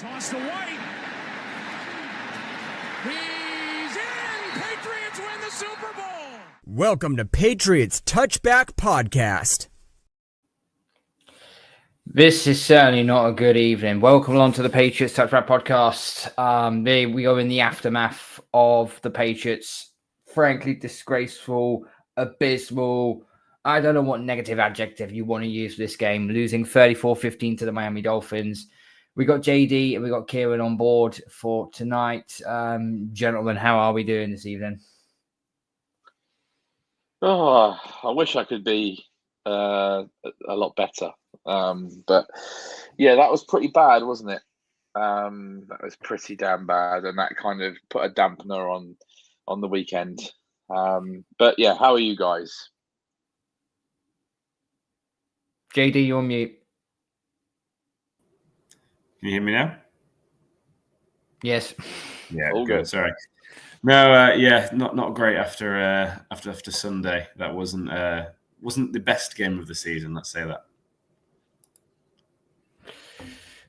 Toss to White. He's in! Patriots win the Super Bowl! Welcome to Patriots Touchback Podcast. This is certainly not a good evening. Welcome along to the Patriots Touchback Podcast. We are in the aftermath of the Patriots. Frankly, disgraceful, abysmal. I don't know what negative adjective you want to use for this game. Losing 34-15 to the Miami Dolphins. We got JD and we got Kieran on board for tonight. Gentlemen, how are we doing this evening? Oh, I wish I could be a lot better. But yeah, that was pretty bad, wasn't it? That was pretty damn bad, and that kind of put a dampener on the weekend. But yeah, how are you guys? JD, you're on mute. Can you hear me now? Yes. Yeah, All good. good. Sorry. No, yeah, not great after Sunday. That wasn't the best game of the season. Let's say that.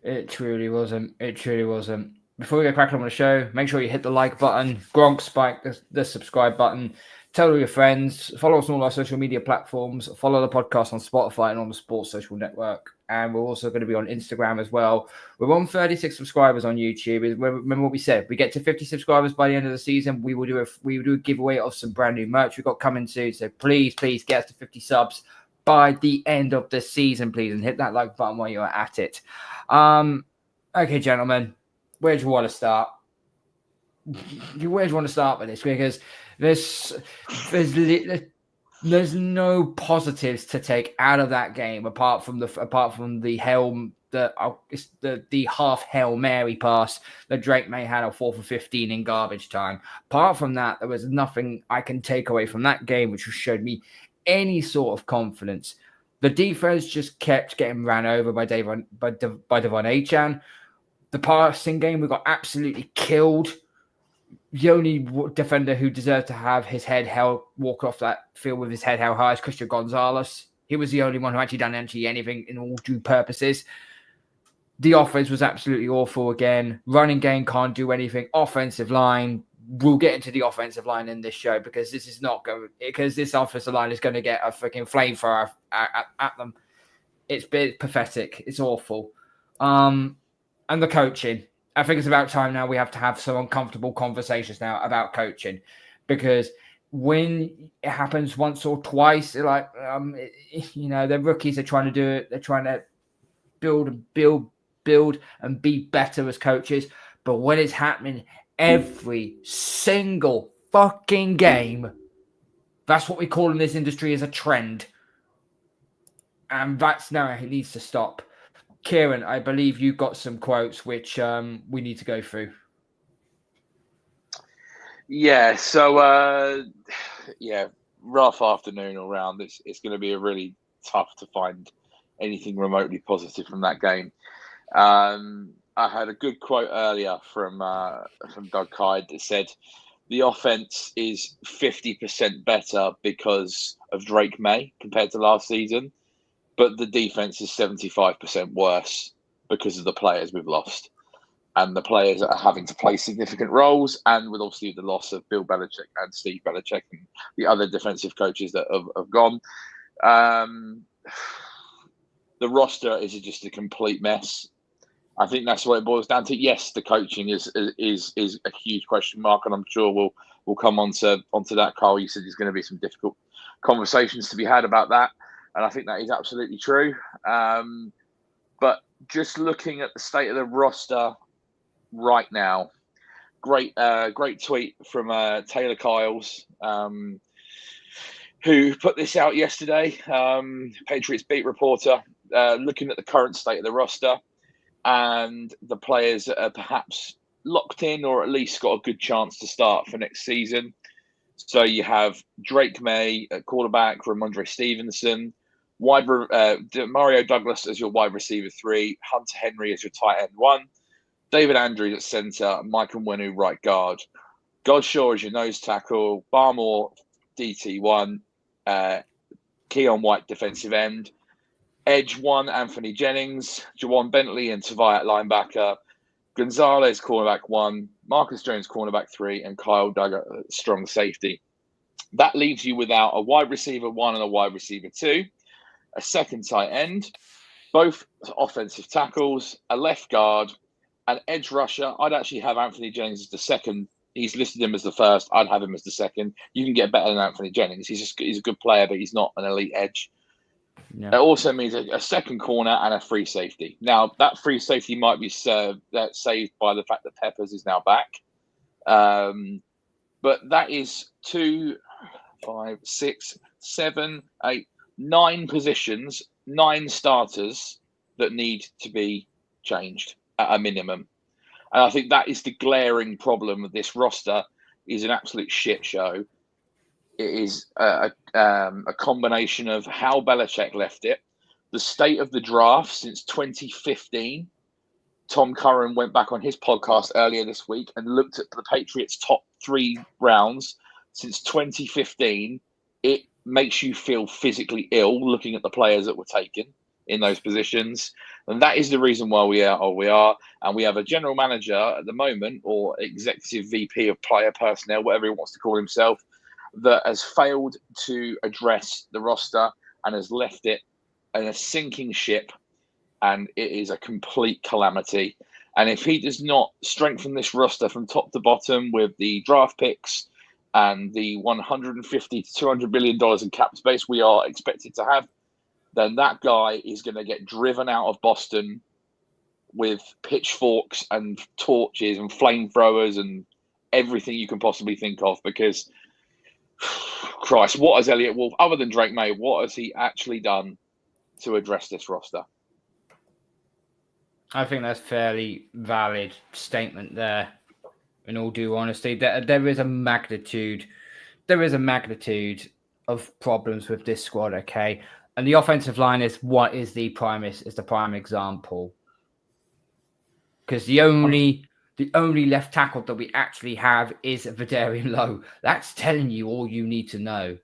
It truly wasn't. Before we get cracking on the show, make sure you hit the like button, Gronk spike the subscribe button, tell all your friends, follow us on all our social media platforms, follow the podcast on Spotify and on the Sports Social Network. And we're also going to be on Instagram as well. We're on 36 subscribers on YouTube. Remember what we said? We get to 50 subscribers by the end of the season. We will do a giveaway of some brand new merch we've got coming soon. So please get us to 50 subs by the end of the season, please, and hit that like button while you're at it. Okay, gentlemen, where do you want to start? Where do you want to start with this? Because there's no positives to take out of that game apart from the half Hail Mary pass that Drake Maye had a 4 for 15 in garbage time. Apart from that, there was nothing I can take away from that game which showed me any sort of confidence. The defense just kept getting ran over by Devon Achane. The passing game, we got absolutely killed. The only defender who deserved to have his head held, walk off that field with his head held high is Christian Gonzalez. He was the only one who actually done anything in all due purposes. The offense was absolutely awful again. Running game can't do anything. Offensive line, we'll get into the offensive line in this show because this offensive line is going to get a freaking flamethrower at them. It's been pathetic. It's awful. And the coaching. I think it's about time now we have to have some uncomfortable conversations now about coaching, because when it happens once or twice, the rookies are trying to do it. They're trying to build and be better as coaches. But when it's happening every single fucking game, that's what we call in this industry as a trend. And that's now it needs to stop. Kieran, I believe you got some quotes which we need to go through. Yeah, so rough afternoon all round. It's going to be a really tough to find anything remotely positive from that game. I had a good quote earlier from Doug Kyde that said the offense is 50% better because of Drake Maye compared to last season, but the defense is 75% worse because of the players we've lost and the players that are having to play significant roles, and with obviously the loss of Bill Belichick and Steve Belichick and the other defensive coaches that have gone. The roster is just a complete mess. I think that's what it boils down to. Yes, the coaching is a huge question mark, and I'm sure we'll come onto that. Carl, you said there's going to be some difficult conversations to be had about that, and I think that is absolutely true. But just looking at the state of the roster right now, great tweet from Taylor Kyles, who put this out yesterday. Patriots beat reporter, looking at the current state of the roster and the players that are perhaps locked in or at least got a good chance to start for next season. So you have Drake Maye at quarterback, Ramondre Stevenson, Mario Douglas as your wide receiver 3, Hunter Henry as your tight end 1, David Andrews at center, Michael Nwenu right guard, Godshaw as your nose tackle, Barmore DT1, Keon White defensive end, Edge 1, Anthony Jennings, Jawan Bentley and Tavai at linebacker, Gonzalez, cornerback 1, Marcus Jones, cornerback 3, and Kyle Duggar, strong safety. That leaves you without a wide receiver 1 and a wide receiver 2, a second tight end, both offensive tackles, a left guard, an edge rusher. I'd actually have Anthony Jennings as the second. He's listed him as the first. I'd have him as the second. You can get better than Anthony Jennings. He's a good player, but he's not an elite edge. Yeah. It also means a second corner and a free safety. Now, that free safety might be saved by the fact that Peppers is now back. But that is 2, 5, 6, 7, 8, 9 positions, 9 starters that need to be changed at a minimum. And I think that is the glaring problem with this roster. Is an absolute shit show. It is a combination of how Belichick left it, the state of the draft since 2015. Tom Curran went back on his podcast earlier this week and looked at the Patriots' top 3 rounds since 2015. It makes you feel physically ill looking at the players that were taken in those positions. And that is the reason why we are. And we have a general manager at the moment, or executive VP of player personnel, whatever he wants to call himself, that has failed to address the roster and has left it in a sinking ship. And it is a complete calamity. And if he does not strengthen this roster from top to bottom with the draft picks and the $150 to $200 billion in cap space we are expected to have, then that guy is going to get driven out of Boston with pitchforks and torches and flamethrowers and everything you can possibly think of. Because, Christ, what has Elliott Wolf, other than Drake May, what has he actually done to address this roster? I think that's a fairly valid statement there. In all due honesty, there is a magnitude of problems with this squad. Okay, and the offensive line is the prime example, because the only left tackle that we actually have is Vidarian Lowe. That's telling you all you need to know.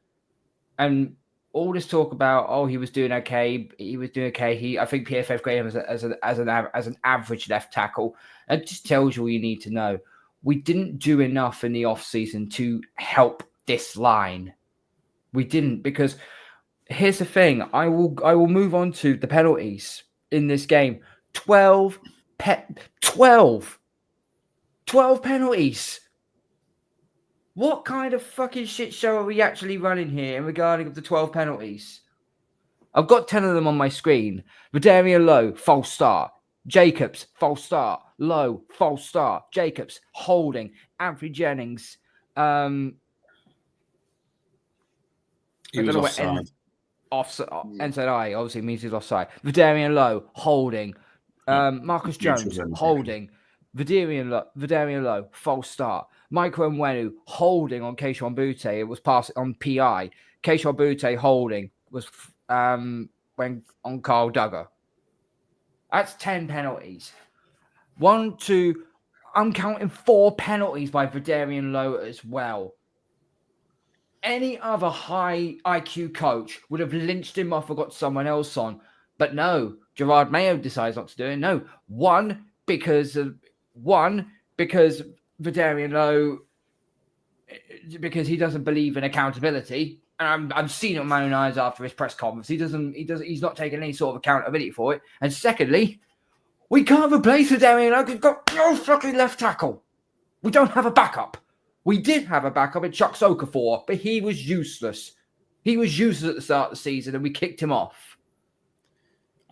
And all this talk about, he was doing okay. I think PFF graded him as an average left tackle. It just tells you all you need to know. We didn't do enough in the offseason to help this line. We didn't, because here's the thing. I will move on to the penalties in this game. 12 penalties. What kind of fucking shit show are we actually running here in regarding the 12 penalties? I've got 10 of them on my screen. Vidarian Lowe, false start. Jacobs, false start. Lowe, false start. Jacobs, holding. Anthony Jennings. He was offside. Inside eye, obviously means he's offside. Vidarian Lowe, holding. Marcus Jones, holding. Vidarian Lowe, false start. Michael Onwenu, holding on Keishon Butte. It was passed on PI. Keishon Butte, holding, was when on Kyle Duggar. That's 10 penalties. 1, 2, I'm counting 4 penalties by Vidarian Lowe as well. Any other high IQ coach would have lynched him off or got someone else on. But no, Gerard Mayo decides not to do it. No, one, because Vidarian Lowe, because he doesn't believe in accountability. And I'm seeing it with my own eyes after his press conference. He's not taking any sort of accountability for it. And secondly, we can't replace Vidarian Lowe. We've got no fucking left tackle. We don't have a backup. We did have a backup in Chuck Okafor, but he was useless. He was useless at the start of the season, and we kicked him off.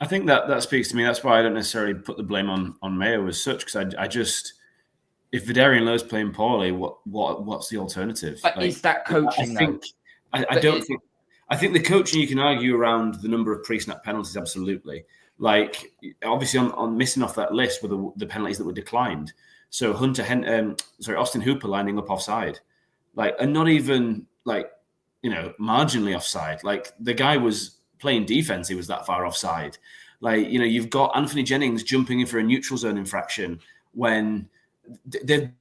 I think that speaks to me. That's why I don't necessarily put the blame on Mayo as such, because I just, if Vidarian Lowe's playing poorly, what's the alternative? But is that coaching? I think the coaching, you can argue around the number of pre-snap penalties, absolutely. Like, obviously on missing off that list were the penalties that were declined. So Austin Hooper lining up offside, and not even marginally offside. Like, the guy was playing defense, he was that far offside. You've got Anthony Jennings jumping in for a neutral zone infraction when they're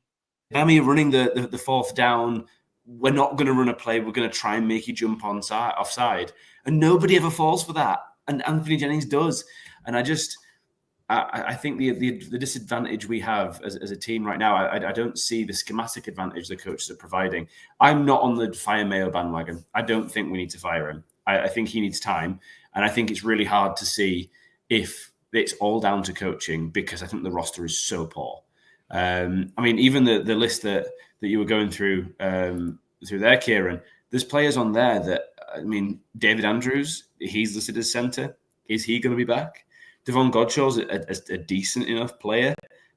Miami running the fourth down. We're not going to run a play. We're going to try and make you jump offside. And nobody ever falls for that. And Anthony Jennings does. And I think the disadvantage we have as a team right now, I don't see the schematic advantage the coaches are providing. I'm not on the fire Mayo bandwagon. I don't think we need to fire him. I think he needs time. And I think it's really hard to see if it's all down to coaching, because I think the roster is so poor. I mean, even the list that you were going through there, Kieran, there's players on there that, I mean, David Andrews, he's listed as centre. Is he going to be back? Devon Godshaw's a decent enough player,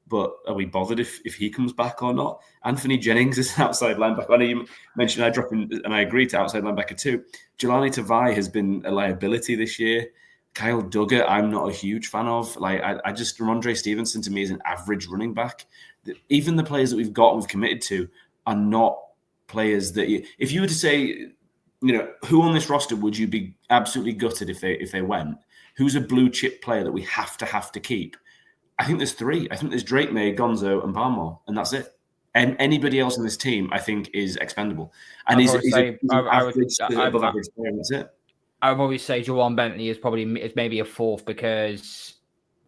but are we bothered if he comes back or not? Anthony Jennings is an outside linebacker. I know you mentioned I drop in, and I agree, to outside linebacker too. Jelani Tavai has been a liability this year. Kyle Duggar, I'm not a huge fan of. Like, I just, Ramondre Stevenson to me is an average running back. Even the players that we've got and we've committed to are not players that if you were to say, who on this roster would you be absolutely gutted if they went? Who's a blue chip player that we have to keep? I think there's three. I think there's Drake Maye, Gonzo, and Barmore, and that's it. And anybody else in this team, I think, is expendable. And he's above average player, and that's it. I would probably say Juwan Bentley is maybe a fourth because,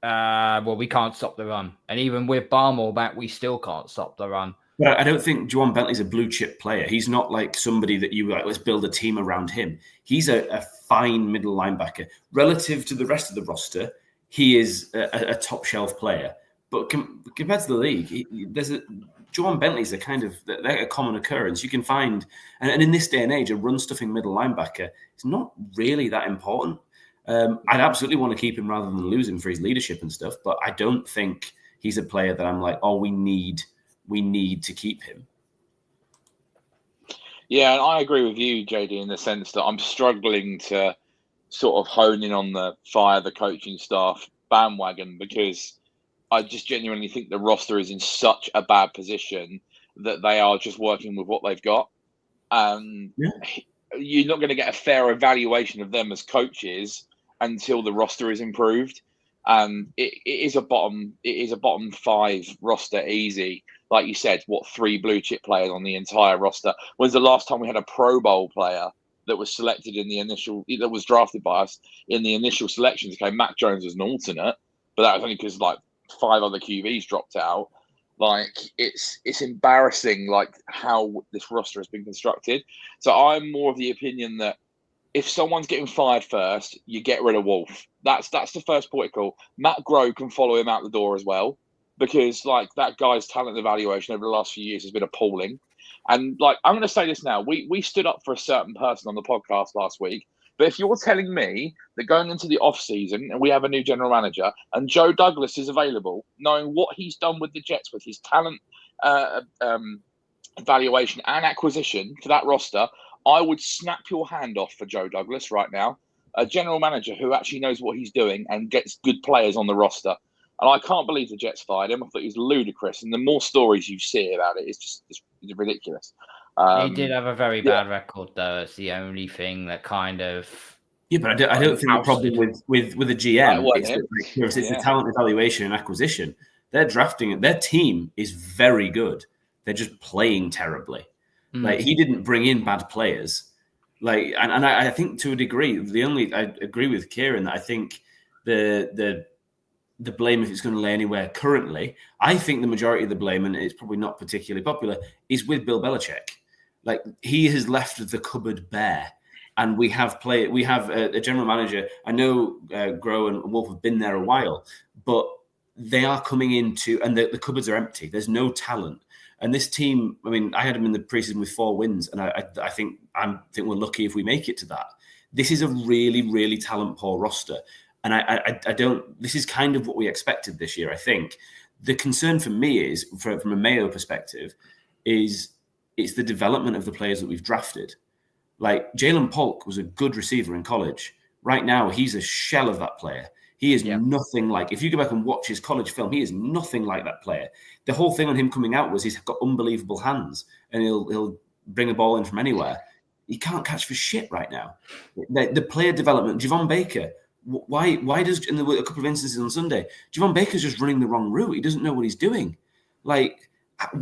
we can't stop the run. And even with Barmore back, we still can't stop the run. But I don't think Juwan Bentley's a blue chip player. He's not like somebody that you let's build a team around him. He's a fine middle linebacker. Relative to the rest of the roster, he is a top shelf player. But compared to the league, Juwan Bentley's they're a common occurrence. You can find, and in this day and age, a run stuffing middle linebacker is not really that important. I'd absolutely want to keep him rather than lose him for his leadership and stuff. But I don't think he's a player that I'm like, we need to keep him. Yeah, and I agree with you, JD, in the sense that I'm struggling to sort of hone in on the fire the coaching staff bandwagon, because I just genuinely think the roster is in such a bad position that they are just working with what they've got. You're not going to get a fair evaluation of them as coaches until the roster is improved. It is a bottom five roster easy. Like you said, 3 blue chip players on the entire roster? When's the last time we had a Pro Bowl player that was selected that was drafted by us in the initial selections? Okay, Mac Jones was an alternate, but that was only because 5 other QBs dropped out. It's embarrassing, how this roster has been constructed. So I'm more of the opinion that if someone's getting fired first, you get rid of Wolf. That's the first port of call. Matt Groh can follow him out the door as well, because that guy's talent evaluation over the last few years has been appalling. And I'm going to say this now. We stood up for a certain person on the podcast last week. But if you're telling me that going into the off season and we have a new general manager and Joe Douglas is available, knowing what he's done with the Jets with his talent evaluation and acquisition for that roster, I would snap your hand off for Joe Douglas right now. A general manager who actually knows what he's doing and gets good players on the roster. And I can't believe the Jets fired him. I thought he was ludicrous. And the more stories you see about it, it's ridiculous. He did have a very bad record, though. It's the only thing that kind of... Yeah, but I don't think the problem with a GM is the talent evaluation and acquisition. They're drafting it. Their team is very good. They're just playing terribly. He didn't bring in bad players. And I think to a degree, I agree with Kieran that I think the blame, if it's going to lay anywhere currently, I think the majority of the blame, and it's probably not particularly popular, is with Bill Belichick. He has left the cupboard bare, and we have a general manager. I know Groh and Wolf have been there a while, but they are coming into, and the cupboards are empty. There's no talent. And this team, I mean, I had them in the preseason with 4 wins, and I think we're lucky if we make it to that. This is a really, really talent poor roster. And I don't. This is kind of what we expected this year. I think the concern for me is, from a Mayo perspective, is it's the development of the players that we've drafted. Jalen Polk was a good receiver in college. Right now, he's a shell of that player. He is nothing like. If you go back and watch his college film, he is nothing like that player. The whole thing on him coming out was he's got unbelievable hands, and he'll bring a ball in from anywhere. He can't catch for shit right now. The player development, Javon Baker. Why does, in a couple of instances on Sunday, Javon Baker's just running the wrong route. He doesn't know what he's doing. Why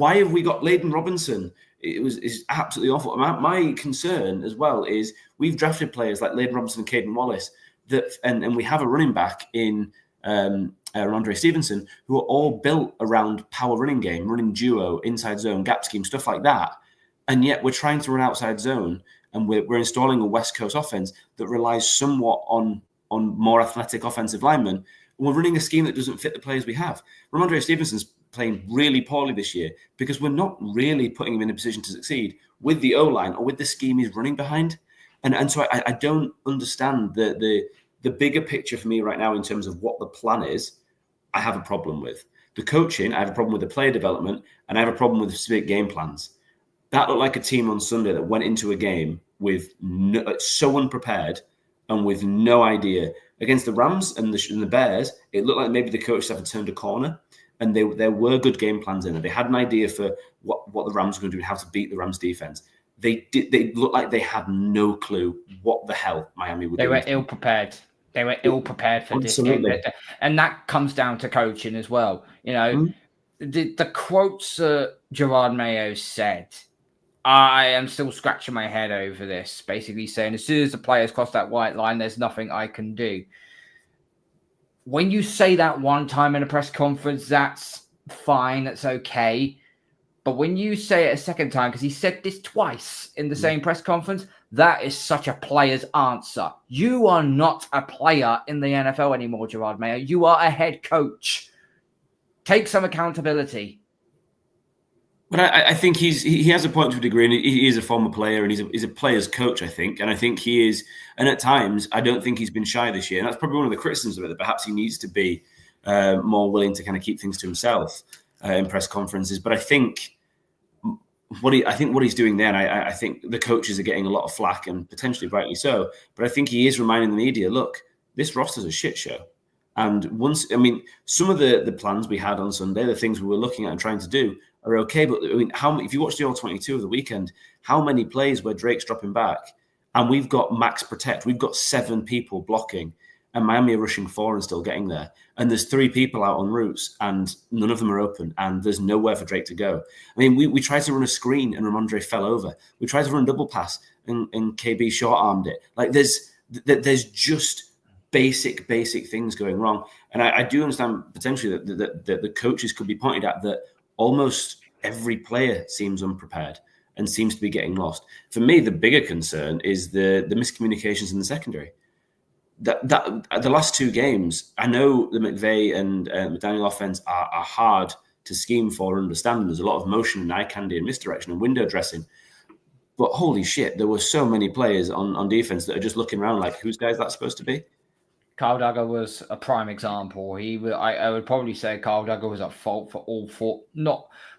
have we got Layden Robinson? It's absolutely awful. My concern as well is we've drafted players like Layden Robinson and Caden Wallace and we have a running back in Ramondre Stevenson, who are all built around power running game, running duo, inside zone, gap scheme, stuff like that. And yet we're trying to run outside zone, and we're installing a West Coast offense that relies somewhat on more athletic offensive linemen. And we're running a scheme that doesn't fit the players we have. Ramondre Stevenson's playing really poorly this year because we're not really putting him in a position to succeed with the O-line or with the scheme he's running behind. And so I don't understand the bigger picture for me right now in terms of what the plan is. I have a problem with the coaching. I have a problem with the player development, and I have a problem with the specific game plans. That looked like a team on Sunday that went into a game with so unprepared and with no idea. Against the Rams and the Bears, it looked like maybe the coaches had turned a corner, and there were good game plans in there. They had an idea for what the Rams were going to do and how to beat the Rams defense. They looked like they had no clue what the hell Miami would do. They were ill prepared. They were ill prepared for this game. And that comes down to coaching as well. You know, the quotes that Gerard Mayo said, I am still scratching my head over this, basically saying as soon as the players cross that white line, there's nothing I can do. When you say that one time in a press conference, that's fine, that's okay. But when you say it a second time, because he said this twice in the same press conference, that is such a player's answer. You are not a player in the NFL anymore, Gerard Mayo. You are a head coach. Take some accountability. But I think he has a point to a degree, and he is a former player, and he's a player's coach, I think. And I think he is, and at times, I don't think he's been shy this year. And that's probably one of the criticisms of it, that perhaps he needs to be more willing to kind of keep things to himself in press conferences. But I think what he's doing there, and I think the coaches are getting a lot of flack, and potentially rightly so. But I think he is reminding the media, look, this roster's a shit show. And some of the plans we had on Sunday, the things we were looking at and trying to do are okay. But if you watch the All-22 of the weekend, how many plays where Drake's dropping back and we've got max protect, we've got 7 people blocking, and Miami are rushing 4 and still getting there. And there's 3 people out on routes and none of them are open, and there's nowhere for Drake to go. I mean, we tried to run a screen and Ramondre fell over. We tried to run a double pass and KB short-armed it. Like there's just basic things going wrong. And I do understand potentially that the coaches could be pointed at that almost every player seems unprepared and seems to be getting lost. For me, the bigger concern is the miscommunications in the secondary. That the last 2 games, I know the McVay and McDaniel offense are hard to scheme for and understand. There's a lot of motion and eye candy and misdirection and window dressing. But holy shit, there were so many players on defense that are just looking around like, whose guy is that supposed to be? Kyle Duggar was a prime example. I would probably say Kyle Duggar was at fault for all 4.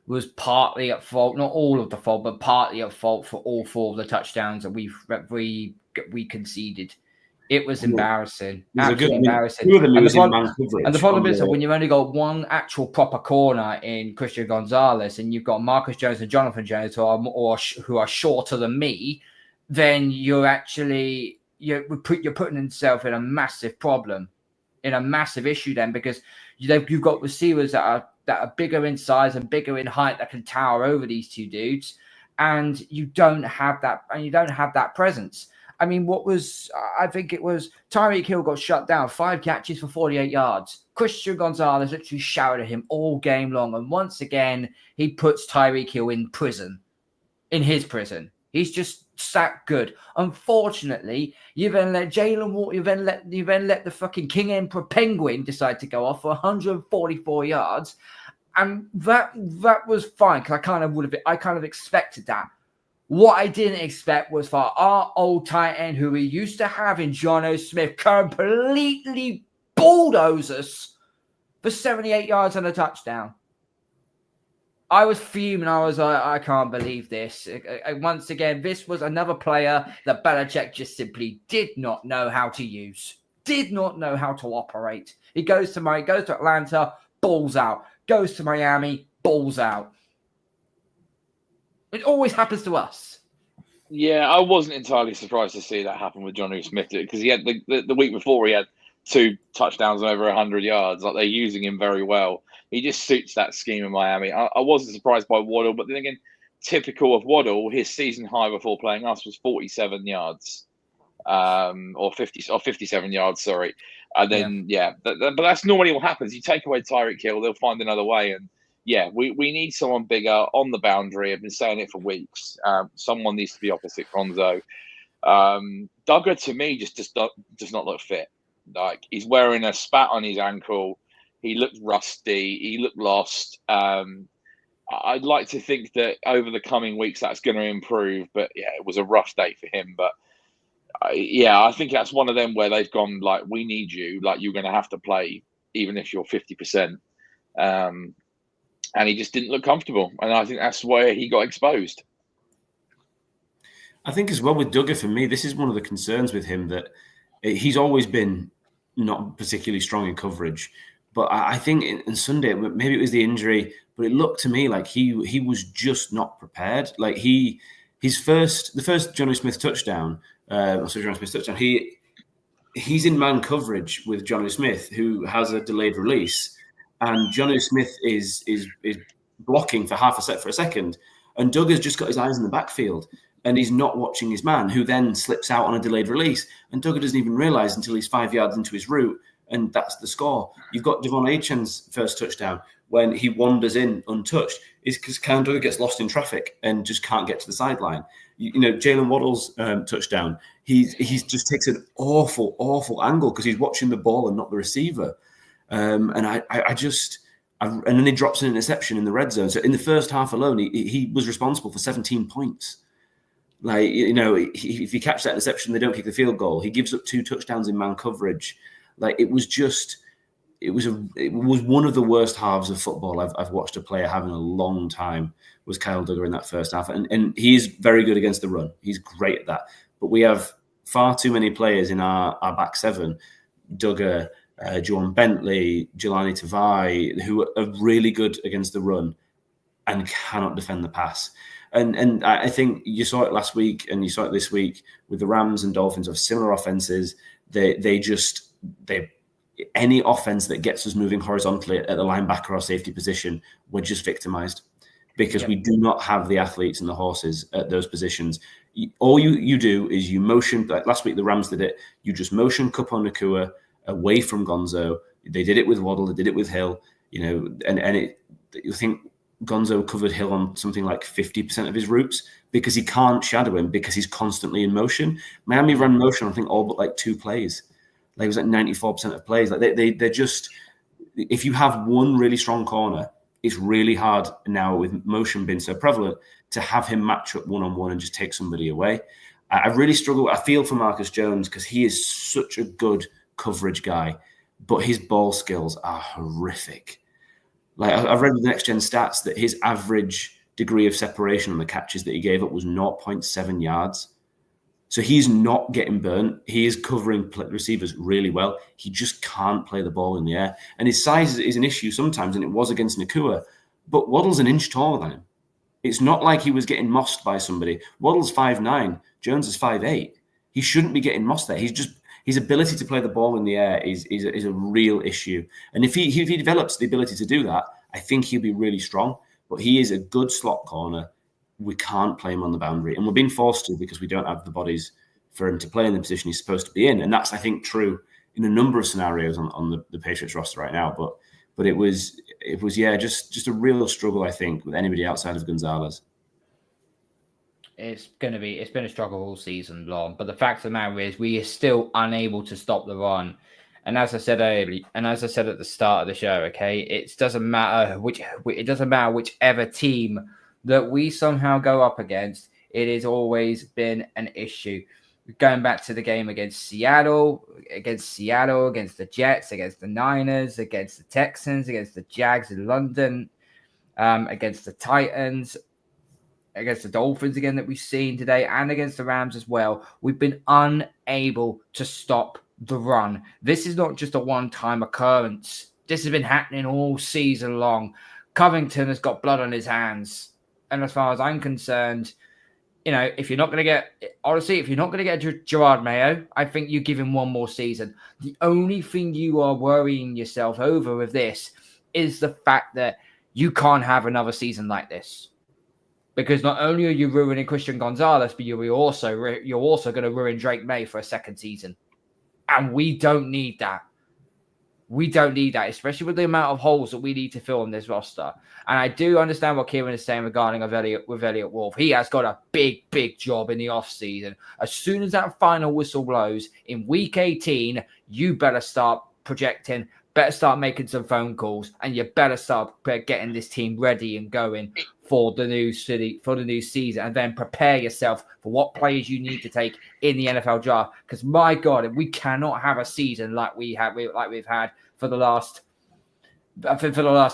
Was partly at fault, not all of the fault, but partly at fault for all 4 of the touchdowns that we conceded. It was embarrassing. Absolutely embarrassing. And the problem is that when you've only got one actual proper corner in Christian Gonzalez, and you've got Marcus Jones and Jonathan Jones who are shorter than me, then you're putting yourself in a massive problem, in a massive issue then, because you've got receivers that are bigger in size and bigger in height that can tower over these 2 dudes, and you don't have that presence. I mean, I think it was Tyreek Hill got shut down, 5 catches for 48 yards. Christian Gonzalez literally shouted at him all game long. And once again, he puts Tyreek Hill in his prison. He's just that good. Unfortunately, you then let Jalen Water, you then let the fucking King Emperor Penguin decide to go off for 144 yards. And that was fine, because I kind of expected that. What I didn't expect was for our old tight end, who we used to have in Jono Smith, completely bulldoze us for 78 yards and a touchdown. I was fuming. I was like, I can't believe this. Once again, this was another player that Belichick just simply did not know how to use, did not know how to operate. He goes to Atlanta, balls out. Goes to Miami, balls out. It always happens to us. Yeah, I wasn't entirely surprised to see that happen with Jonnu Smith, because he had the week before he had 2 touchdowns and over 100 yards. Like, they're using him very well. He just suits that scheme in Miami. I wasn't surprised by Waddle, but then again, typical of Waddle, his season high before playing us was 47 yards. or 57 yards, sorry. And then, but that's normally what happens. You take away Tyreek Hill, they'll find another way. And we need someone bigger on the boundary. I've been saying it for weeks. Someone needs to be opposite Gonzo. Duggar, to me, just does not look fit. Like, he's wearing a spat on his ankle. He looked rusty. He looked lost. I'd like to think that over the coming weeks that's going to improve. But it was a rough day for him. But I think that's one of them where they've gone, like, we need you. Like, you're going to have to play even if you're 50%. And he just didn't look comfortable. And I think that's where he got exposed. I think as well with Duggar, for me, this is one of the concerns with him, that he's always been not particularly strong in coverage. But I think in Sunday, maybe it was the injury, but it looked to me like he was just not prepared. Like the first Johnny Smith touchdown, he's in man coverage with Johnny Smith, who has a delayed release, and Johnny Smith is blocking for for a second, and Duggar's just got his eyes in the backfield. And he's not watching his man, who then slips out on a delayed release. And Duggar doesn't even realise until he's 5 yards into his route, and that's the score. You've got Devon Achen's first touchdown when he wanders in untouched. It's because Cam Duggar gets lost in traffic and just can't get to the sideline. Jalen Waddle's touchdown, he just takes an awful angle because he's watching the ball and not the receiver. And then he drops an interception in the red zone. So in the first half alone, he was responsible for 17 points. Like, if you catch that interception, they don't kick the field goal. He gives up 2 touchdowns in man coverage. Like, it was one of the worst halves of football I've watched a player have in a long time. Was Kyle Duggar in that first half, and he is very good against the run. He's great at that. But we have far too many players in our back seven, Duggar, Juwan Bentley, Jelani Tavai, who are really good against the run and cannot defend the pass. And I think you saw it last week and you saw it this week with the Rams and Dolphins of similar offenses. They any offense that gets us moving horizontally at the linebacker or safety position, we're just victimized because we do not have the athletes and the horses at those positions. All you do is you motion. Like last week, the Rams did it. You just motion Kupp on Nacua away from Gonzo. They did it with Waddle. They did it with Hill. You think Gonzo covered Hill on something like 50% of his routes because he can't shadow him because he's constantly in motion. Miami ran motion, I think, all but like 2 plays. Like, it was like 94% of plays. Like they're just, if you have one really strong corner, it's really hard now with motion being so prevalent to have him match up one-on-one and just take somebody away. I really struggle. I feel for Marcus Jones because he is such a good coverage guy, but his ball skills are horrific. Like, I've read with the Next Gen Stats that his average degree of separation on the catches that he gave up was 0.7 yards. So he's not getting burnt. He is covering receivers really well. He just can't play the ball in the air. And his size is an issue sometimes, and it was against Nacua. But Waddle's an inch taller than him. It's not like he was getting mossed by somebody. Waddle's 5'9", Jones is 5'8". He shouldn't be getting mossed there. His ability to play the ball in the air is a real issue. And if he develops the ability to do that, I think he'll be really strong. But he is a good slot corner. We can't play him on the boundary. And we're being forced to because we don't have the bodies for him to play in the position he's supposed to be in. And that's, I think, true in a number of scenarios on the Patriots roster right now. But it was just a real struggle, I think, with anybody outside of Gonzalez. It's been a struggle all season long. But the fact of the matter is we are still unable to stop the run. And as I said earlier, and as I said at the start of the show, okay, it doesn't matter whichever team that we somehow go up against, it has always been an issue. Going back to the game against Seattle, against the Jets, against the Niners, against the Texans, against the Jags in London, against the Titans, against the Dolphins again that we've seen today, and against the Rams as well. We've been unable to stop the run. This is not just a one-time occurrence. This has been happening all season long. Covington has got blood on his hands. And as far as I'm concerned, if you're not going to get Gerard Mayo, I think you give him one more season. The only thing you are worrying yourself over with this is the fact that you can't have another season like this. Because not only are you ruining Christian Gonzalez, but you're also going to ruin Drake Maye for a second season. And we don't need that. We don't need that, especially with the amount of holes that we need to fill in this roster. And I do understand what Kieran is saying regarding Elliott Wolf. He has got a big, big job in the offseason. As soon as that final whistle blows in week 18, you better start projecting, better start making some phone calls, and you better start getting this team ready and going for the new season, and then prepare yourself for what players you need to take in the NFL draft. Because my God, we cannot have a season like we've had for the last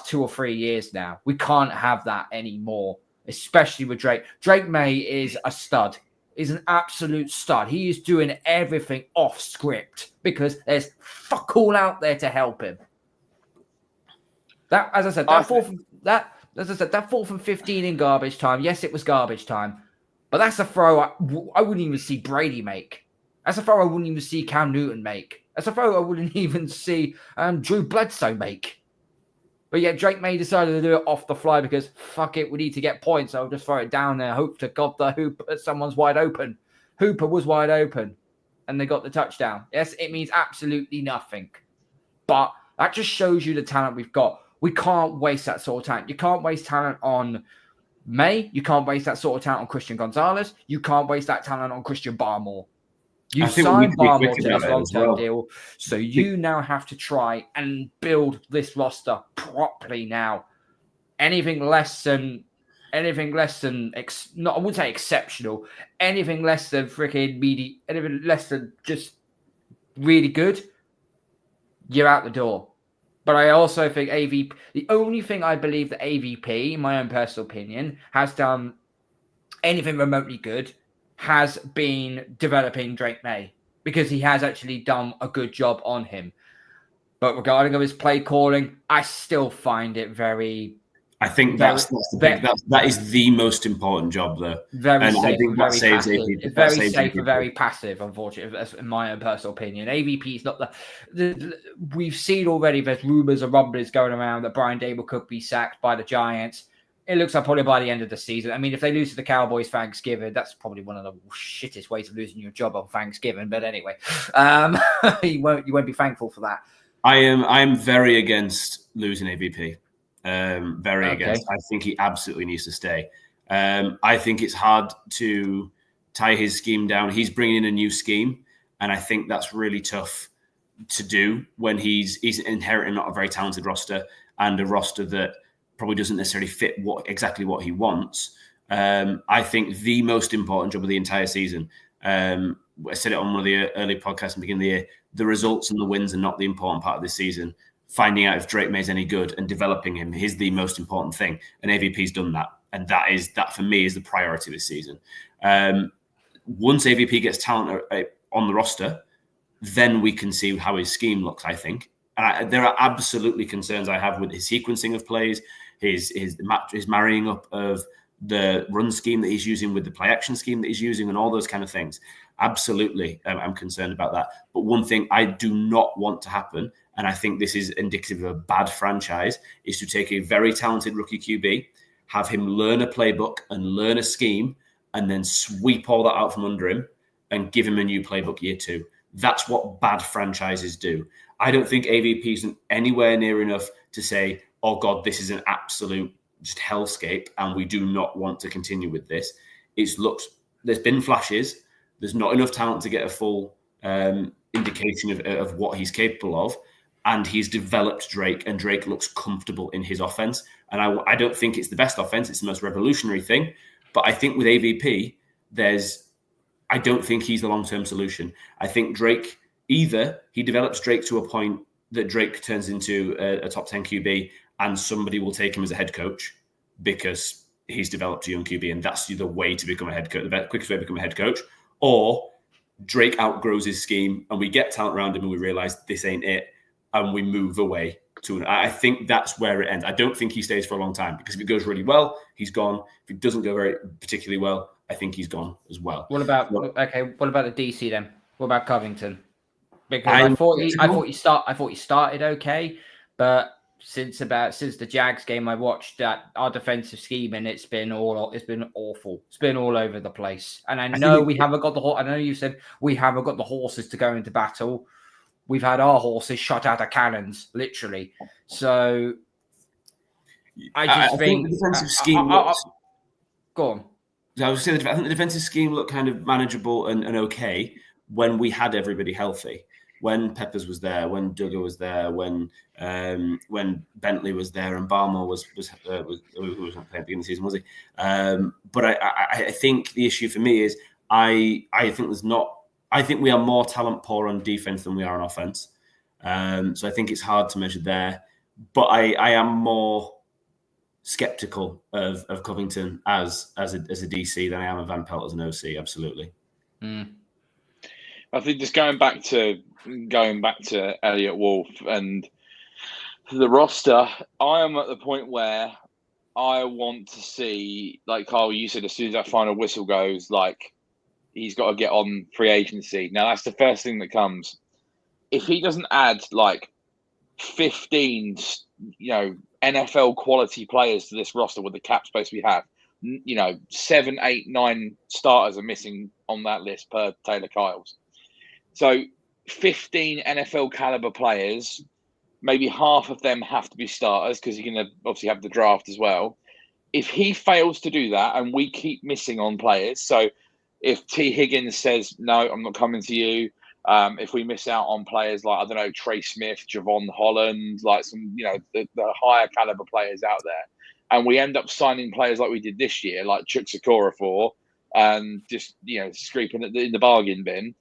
2 or 3 years now. We can't have that anymore, especially with Drake. Drake Maye is a stud. Is an absolute stud. He is doing everything off script because there's fuck all out there to help him. That, as I said, that fourth and 15 in garbage time. Yes, it was garbage time, but that's a throw I wouldn't even see Brady make. That's a throw I wouldn't even see Cam Newton make. That's a throw I wouldn't even see Drew Bledsoe make. But yet Drake Maye decided to do it off the fly because fuck it, we need to get points. So I'll just throw it down there. Hope to God someone's wide open. Hooper was wide open, and they got the touchdown. Yes, it means absolutely nothing, but that just shows you the talent we've got. We can't waste that sort of talent. You can't waste talent on Maye. You can't waste that sort of talent on Christian Gonzalez. You can't waste that talent on Christian Barmore. You signed Barmore to this long-term deal, so you now have to try and build this roster properly now. Anything less than I wouldn't say exceptional, anything less than freaking meaty, anything less than just really good, you're out the door. But I also think AVP, the only thing I believe that AVP, in my own personal opinion, has done anything remotely good has been developing Drake Maye, because he has actually done a good job on him. But regarding his play calling, I still find it very... I think that is the most important job, though. Very safe and very passive, unfortunately, in my own personal opinion. AVP is not the we've seen already, there's rumours and rumblings going around that Brian Dable could be sacked by the Giants. It looks like probably by the end of the season. I mean, if they lose to the Cowboys Thanksgiving, that's probably one of the shittest ways of losing your job on Thanksgiving. But anyway, you won't be thankful for that. I am very against losing AVP. Very against. I think he absolutely needs to stay. I think it's hard to tie his scheme down. He's bringing in a new scheme, and I think that's really tough to do when he's inheriting not a very talented roster and a roster that probably doesn't necessarily fit exactly what he wants. I think the most important job of the entire season, I said it on one of the early podcasts at the beginning of the year, the results and the wins are not the important part of this season. Finding out if Drake Maye's any good and developing him is the most important thing. And AVP's done that. And that for me is the priority this season. Once AVP gets talent on the roster, then we can see how his scheme looks, I think. And there are absolutely concerns I have with his sequencing of plays, his marrying up of the run scheme that he's using with the play action scheme that he's using and all those kind of things. Absolutely, I'm concerned about that. But one thing I do not want to happen, and I think this is indicative of a bad franchise, is to take a very talented rookie QB, have him learn a playbook and learn a scheme, and then sweep all that out from under him and give him a new playbook year 2. That's what bad franchises do. I don't think AVP isn't anywhere near enough to say, oh God, this is an absolute just hellscape and we do not want to continue with this. There's been flashes. There's not enough talent to get a full indication of what he's capable of. And he's developed Drake, and Drake looks comfortable in his offense. And I don't think it's the best offense. It's the most revolutionary thing. But I think with AVP, I don't think he's the long-term solution. I think Drake, either he develops Drake to a point that Drake turns into a top 10 QB and somebody will take him as a head coach because he's developed a young QB and that's the way to become a head coach, the quickest way to become a head coach. Or Drake outgrows his scheme and we get talent around him and we realize this ain't it and we move away to I think that's where it ends. I don't think he stays for a long time because if it goes really well, he's gone. If it doesn't go very particularly well, I think he's gone as well. What about the DC then? What about Covington? Because I thought he started okay, but since the Jags game, I watched that our defensive scheme, and it's been awful. It's been all over the place. And I know we haven't got the. I know you said we haven't got the horses to go into battle. We've had our horses shot out of cannons, literally. So I think the defensive scheme go on. I was saying, I think the defensive scheme looked kind of manageable and okay when we had everybody healthy. When Peppers was there, when Duggar was there, when Bentley was there, and Barmore was not playing at the beginning of the season, was he? But I think the issue for me is I think we are more talent poor on defense than we are on offense. So I think it's hard to measure there. But I am more skeptical of Covington as a DC than I am of Van Pelt as an OC. Absolutely. I think just going back to Elliot Wolf and the roster, I am at the point where I want to see, like Carl, you said, as soon as that final whistle goes, like he's got to get on free agency. Now that's the first thing that comes. If he doesn't add like 15, NFL quality players to this roster with the cap space we have, 7, 8, 9 starters are missing on that list per Taylor Kyles. So 15 NFL caliber players, maybe half of them have to be starters because you're going to obviously have the draft as well. If he fails to do that and we keep missing on players, so if T. Higgins says, no, I'm not coming to you, if we miss out on players like, I don't know, Trey Smith, Javon Holland, like some, the higher caliber players out there, and we end up signing players like we did this year, like Chuck Sikora for, and just, scraping in the bargain bin,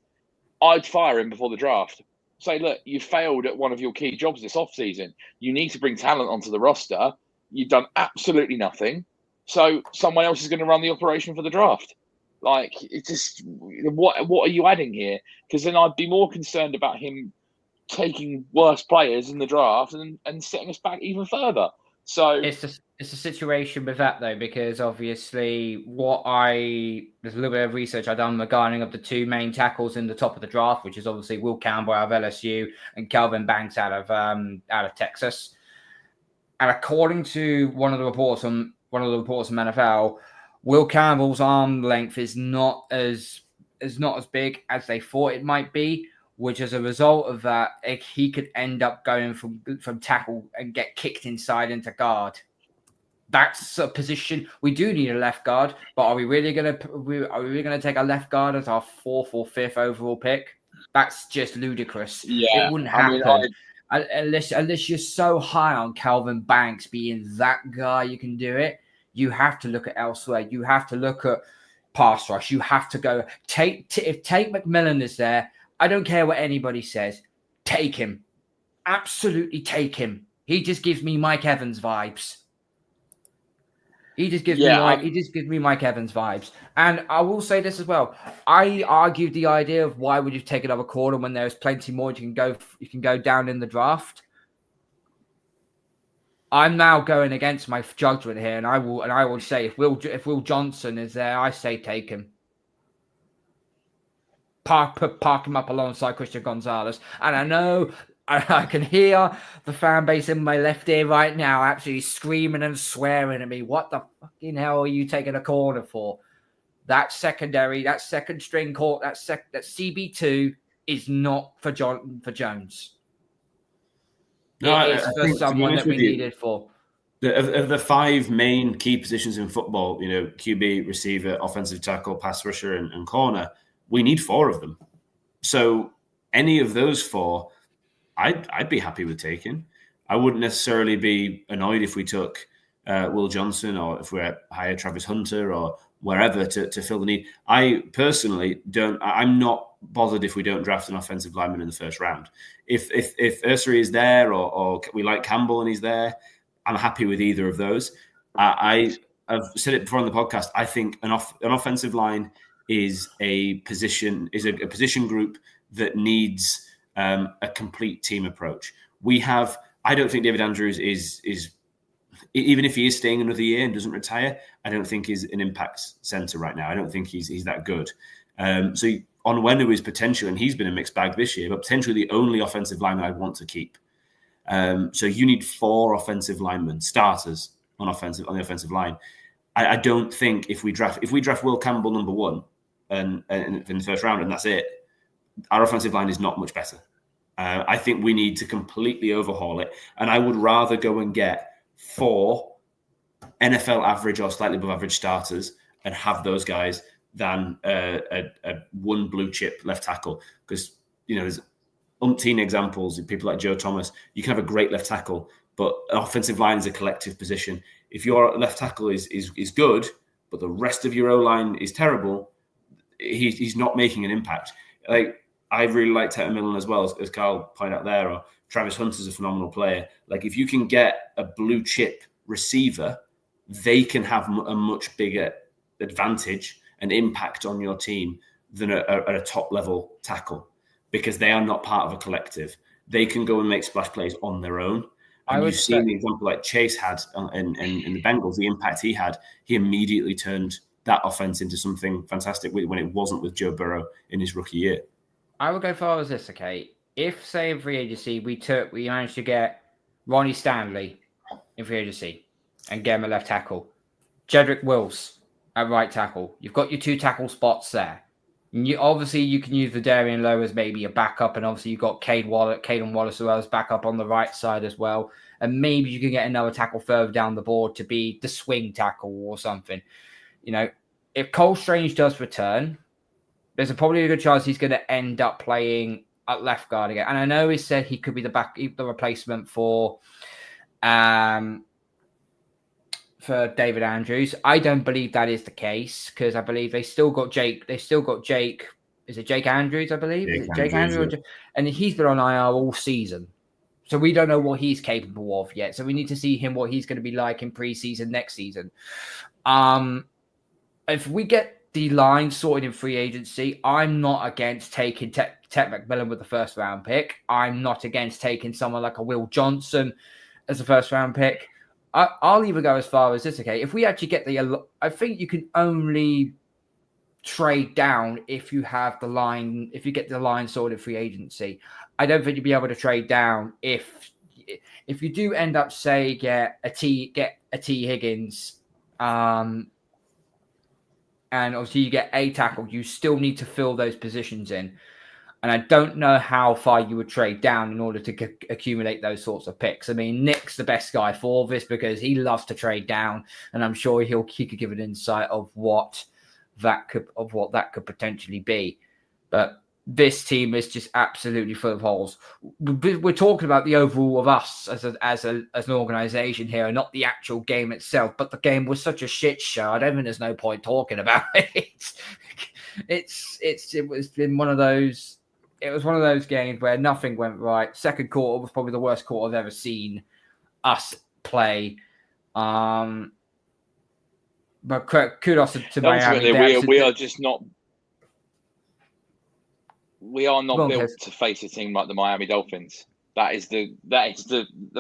I'd fire him before the draft. Say, look, you failed at one of your key jobs this offseason. You need to bring talent onto the roster. You've done absolutely nothing. So someone else is going to run the operation for the draft. Like, it's just, what are you adding here? Because then I'd be more concerned about him taking worse players in the draft and setting us back even further. So it's a situation with that though, because obviously there's a little bit of research I've done regarding of the two main tackles in the top of the draft, which is obviously Will Campbell out of LSU and Calvin Banks out of Texas. And according to one of the reports from NFL, Will Campbell's arm length is not as big as they thought it might be, which as a result of that, he could end up going from tackle and get kicked inside into guard. That's a position we do need a left guard, but are we really going to take a left guard as our 4th or 5th overall pick? That's just ludicrous. Yeah, it wouldn't happen unless you're so high on Calvin Banks being that guy. You can do it. You have to look at elsewhere. You have to look at pass rush. You have to go if Tate McMillan is there. I don't care what anybody says. Take him. Absolutely take him. He just gives me Mike Evans vibes. He just gives me Mike Evans vibes. And I will say this as well. I argued the idea of why would you take another corner when there's plenty more you can go down in the draft. I'm now going against my judgment here, and I will say if Will Johnson is there, I say take him. Park him up alongside Christian Gonzalez. And I know I can hear the fan base in my left ear right now actually screaming and swearing at me. What the fucking hell are you taking a corner for? That secondary, that second string court, that CB2 is not for Jones. No, it is for someone that we needed for. Of the 5 main key positions in football, QB, receiver, offensive tackle, pass rusher, and corner, we need 4 of them. So any of those 4, I'd be happy with taking. I wouldn't necessarily be annoyed if we took Will Johnson or if we hire Travis Hunter or wherever to fill the need. I personally don't. I'm not bothered if we don't draft an offensive lineman in the first round. If Ursary is there or we like Campbell and he's there, I'm happy with either of those. I've said it before on the podcast. I think an offensive line is a position group that needs a complete team approach. I don't think David Andrews is even if he is staying another year and doesn't retire, I don't think he's an impact center right now. I don't think he's that good. So Onwenu is potential, and he's been a mixed bag this year, but potentially the only offensive lineman I want to keep. So you need 4 offensive linemen, starters on the offensive line. I don't think if we draft Will Campbell number 1 and in the first round and that's it, our offensive line is not much better. I think we need to completely overhaul it, and I would rather go and get 4 NFL average or slightly above average starters and have those guys than a one blue chip left tackle, because there's umpteen examples of people like Joe Thomas. You can have a great left tackle, but an offensive line is a collective position. If your left tackle is good, but the rest of your O-line is terrible, he's not making an impact. Like, I really like Teta Millen as well, as Carl pointed out there, or Travis Hunter's a phenomenal player. Like, if you can get a blue chip receiver, they can have a much bigger advantage and impact on your team than a top level tackle, because they are not part of a collective. They can go and make splash plays on their own. And you've seen the example like Chase had in the Bengals, the impact he had. He immediately turned that offense into something fantastic when it wasn't with Joe Burrow in his rookie year. I would go far as this, okay? If, say, in free agency, we managed to get Ronnie Stanley in free agency and get him a left tackle, Jedrick Wills at right tackle, you've got your 2 tackle spots there. Obviously, you can use Vidarian Lowe as maybe a backup, and obviously you've got Caden Wallace as well as backup on the right side as well. And maybe you can get another tackle further down the board to be the swing tackle or something. If Cole Strange does return, there's probably a good chance he's going to end up playing at left guard again. And I know he said he could be the replacement for David Andrews. I don't believe that is the case, because I believe they still got Jake. Is it Jake Andrews, I believe? Jake Andrews. Yeah. And he's been on IR all season. So we don't know what he's capable of yet. So we need to see what he's going to be like in preseason next season. If we get the line sorted in free agency, I'm not against taking Ted McMillan with the first round pick. I'm not against taking someone like a Will Johnson as a first round pick. I'll even go as far as this, okay? If we actually get I think you can only trade down if you get the line sorted free agency. I don't think you'll be able to trade down if you do end up, say, get a T Higgins, and obviously you get a tackle, you still need to fill those positions in. And I don't know how far you would trade down in order to accumulate those sorts of picks. I mean, Nick's the best guy for this because he loves to trade down, and I'm sure he could give an insight of what that could potentially be. But this team is just absolutely full of holes. We're talking about the overall of us as an organization here, and not the actual game itself. But the game was such a shit show. I don't think there's no point talking about it. It was one of those games where nothing went right. Second quarter was probably the worst quarter I've ever seen us play. But kudos to Miami. We are not built to face a team like the Miami Dolphins. That is the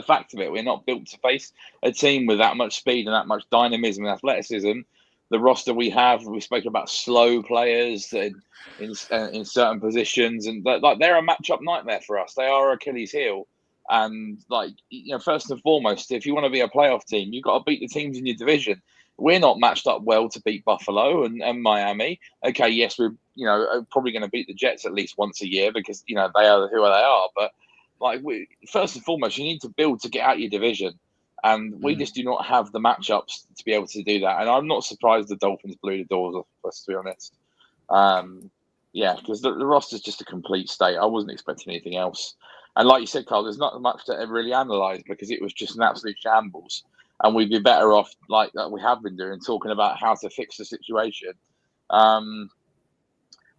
fact of it. We're not built to face a team with that much speed and that much dynamism and athleticism. The roster we spoke about slow players in certain positions, and they're a matchup nightmare for us. They are Achilles' heel, and first and foremost, if you want to be a playoff team, you've got to beat the teams in your division. We're not matched up well to beat Buffalo and Miami. Okay, yes, we're probably going to beat the Jets at least once a year because they are who they are. But first and foremost, you need to build to get out your division. And we just do not have the matchups to be able to do that. And I'm not surprised the Dolphins blew the doors off us, to be honest. Because the roster's just a complete state. I wasn't expecting anything else. And like you said, Carl, there's not much to really analyse because it was just an absolute shambles. And we'd be better off, like we have been doing, talking about how to fix the situation.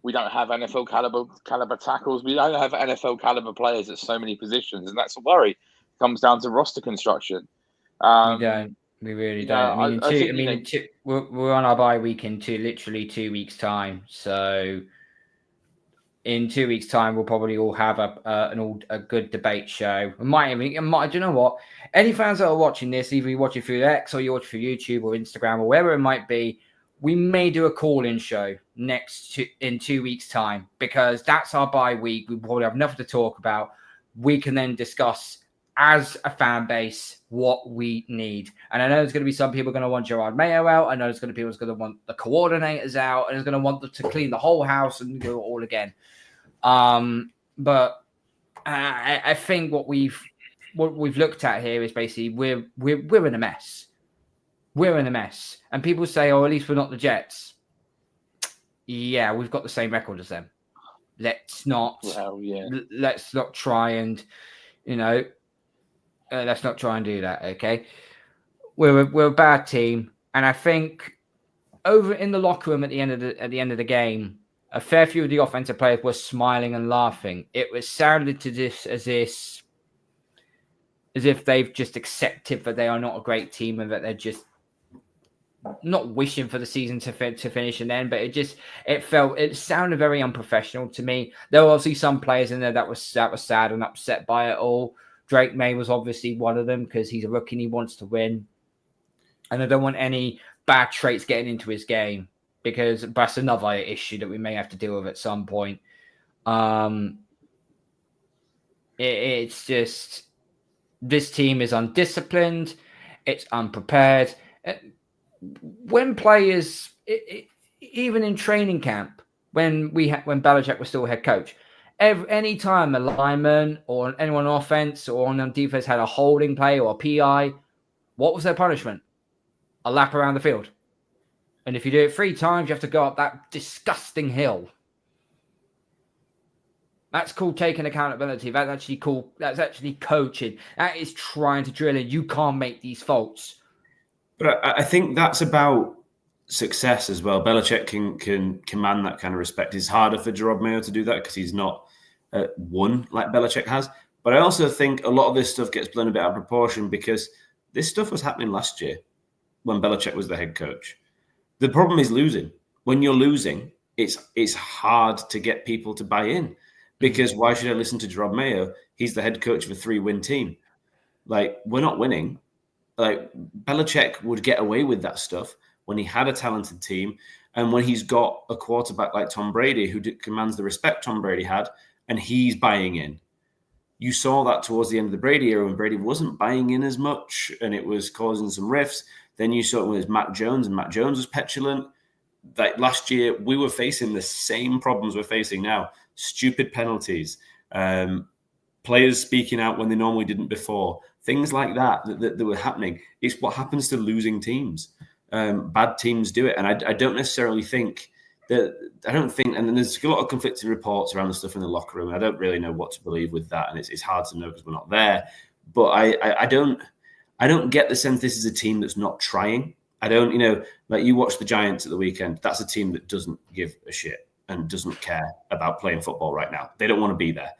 We don't have NFL caliber tackles. We don't have NFL caliber players at so many positions. And that's a worry. It comes down to roster construction. We don't. We really don't. We're on our bye week in literally 2 weeks' time. So in 2 weeks' time, we'll probably all have a good debate show. Do you know what? Any fans that are watching this, either you watch it through X or you watch it through YouTube or Instagram or wherever it might be, we may do a call-in show in 2 weeks' time because that's our bye week. We probably have nothing to talk about. We can then discuss as a fan base, what we need. And I know there's going to be some people going to want Gerard Mayo out. I know there's going to be people who's going to want the coordinators out, and there's going to want them to clean the whole house and do it all again. But I think what we've looked at here is basically we're in a mess. We're in a mess. And people say, oh, at least we're not the Jets. Yeah, we've got the same record as them. Let's not try and, let's not try and do that, okay? We're a bad team. And I think over in the locker room at the end of the game, a fair few of the offensive players were smiling and laughing. It was sounded to this as if they've just accepted that they are not a great team and that they're just not wishing for the season to finish and end, but it sounded very unprofessional to me. There were obviously some players in there that was sad and upset by it all. Drake May was obviously one of them because he's a rookie and he wants to win. And I don't want any bad traits getting into his game, because that's another issue that we may have to deal with at some point. It's just, this team is undisciplined. It's unprepared. When players, even in training camp, when Belichick was still head coach, any time a lineman or anyone on offense or on defense had a holding play or a PI, what was their punishment? A lap around the field. And if you do it 3 times, you have to go up that disgusting hill. That's called taking accountability. That's actually coaching. That is trying to drill in. You can't make these faults. But I think that's about success as well. Belichick can command that kind of respect. It's harder for Gerard Mayo to do that because he's not won like Belichick has. But I also think a lot of this stuff gets blown a bit out of proportion because this stuff was happening last year when Belichick was the head coach. The problem is losing. When you're losing, it's hard to get people to buy in, because why should I listen to Gerard Mayo? He's the head coach of a 3-win team. Like, we're not winning. Like, Belichick would get away with that stuff when he had a talented team and when he's got a quarterback like Tom Brady who commands the respect Tom Brady had, and he's buying in. You saw that towards the end of the Brady era when Brady wasn't buying in as much and it was causing some rifts. Then you saw it with Mac Jones, and Mac Jones was petulant. Like last year, we were facing the same problems we're facing now. Stupid penalties, players speaking out when they normally didn't before, things like that were happening. It's what happens to losing teams. Bad teams do it. And I don't necessarily think and then there's a lot of conflicting reports around the stuff in the locker room. I don't really know what to believe with that. And it's hard to know because we're not there. But I don't get the sense this is a team that's not trying. I don't, like you watch the Giants at the weekend. That's a team that doesn't give a shit and doesn't care about playing football right now. They don't want to be there.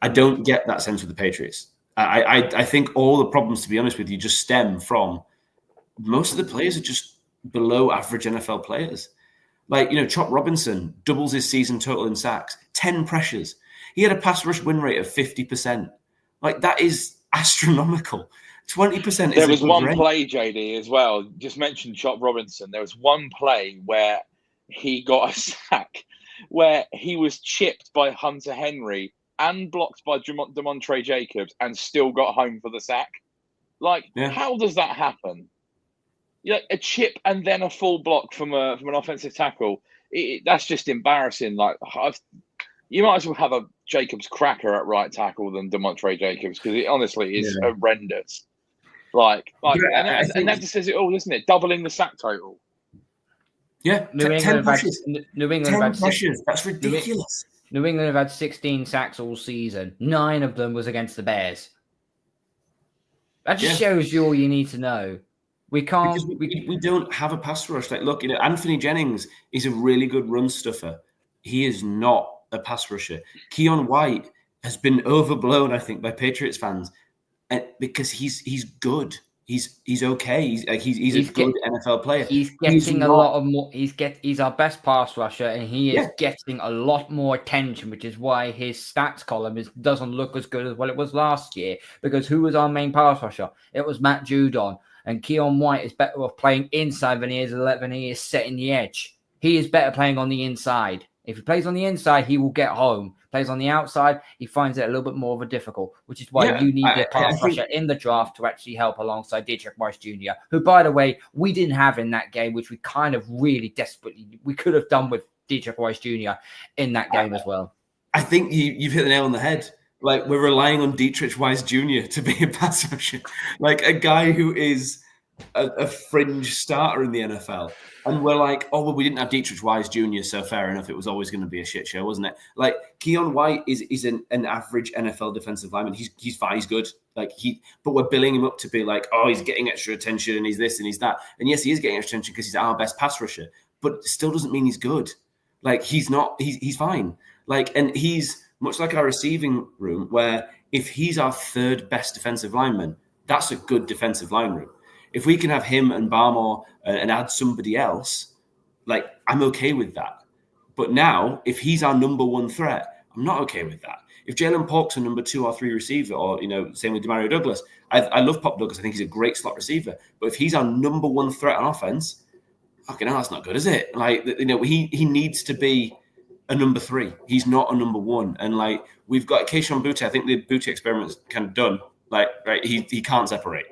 I don't get that sense with the Patriots. I think all the problems, to be honest with you, just stem from most of the players are just below average NFL players. Like, Chop Robinson doubles his season total in sacks, 10 pressures. He had a pass rush win rate of 50%. Like, that is astronomical. 20%. There was one play, JD, as well. Just mentioned Chop Robinson. There was one play where he got a sack, where he was chipped by Hunter Henry and blocked by DeMontre Jacobs and still got home for the sack. Like, How does that happen? A chip and then a full block from an offensive tackle. That's just embarrassing. Like, you might as well have a Jacobs cracker at right tackle than DeMontre Jacobs, because it honestly is horrendous. And that just says it all, isn't it? Doubling the sack total. Yeah, New England had pressures. That's ridiculous. New England have had 16 sacks all season. 9 of them was against the Bears. That just shows you all you need to know. We can't. We don't have a pass rush. Like, look, Anthony Jennings is a really good run stuffer. He is not a pass rusher. Keon White has been overblown, I think, by Patriots fans, because he's good. He's okay. He's a good NFL player. He's getting a lot of more. He's our best pass rusher, and he is getting a lot more attention, which is why his stats column doesn't look as good as what it was last year. Because who was our main pass rusher? It was Matt Judon, and Keon White is better off playing inside than he is setting the edge. He is better playing on the inside. If he plays on the inside, he will get home plays on the outside, he finds it a little bit more of a difficult, which is why you need a pass rusher in the draft to actually help alongside Dietrich Weiss Jr., who, by the way, we didn't have in that game, which we kind of really desperately, we could have done with Dietrich Weiss Jr. in that game as well. I think you've hit the nail on the head. Like, we're relying on Dietrich Weiss Jr. to be a pass rusher, like a guy who is a fringe starter in the NFL. And we're like, oh, well, we didn't have Dietrich Weiss Jr., so fair enough. It was always going to be a shit show, wasn't it? Like, Keon White is an average NFL defensive lineman. He's fine, he's good. But we're billing him up to be like, oh, he's getting extra attention and he's this and he's that. And yes, he is getting extra attention because he's our best pass rusher, but it still doesn't mean he's good. Like, he's fine. Like, and he's much like our receiving room, where if he's our third best defensive lineman, that's a good defensive line room. If we can have him and Barmore and add somebody else, like, I'm okay with that. But now, if he's our number one threat, I'm not okay with that. If Jalen Polk's a number 2 or 3 receiver, or, same with Demario Douglas, I love Pop Douglas. I think he's a great slot receiver. But if he's our number one threat on offense, fucking hell, that's not good, is it? Like, he needs to be a number 3. He's not a number 1. And like, we've got Keishon Butte. I think the Butte experiment's kind of done. Like, right, he can't separate.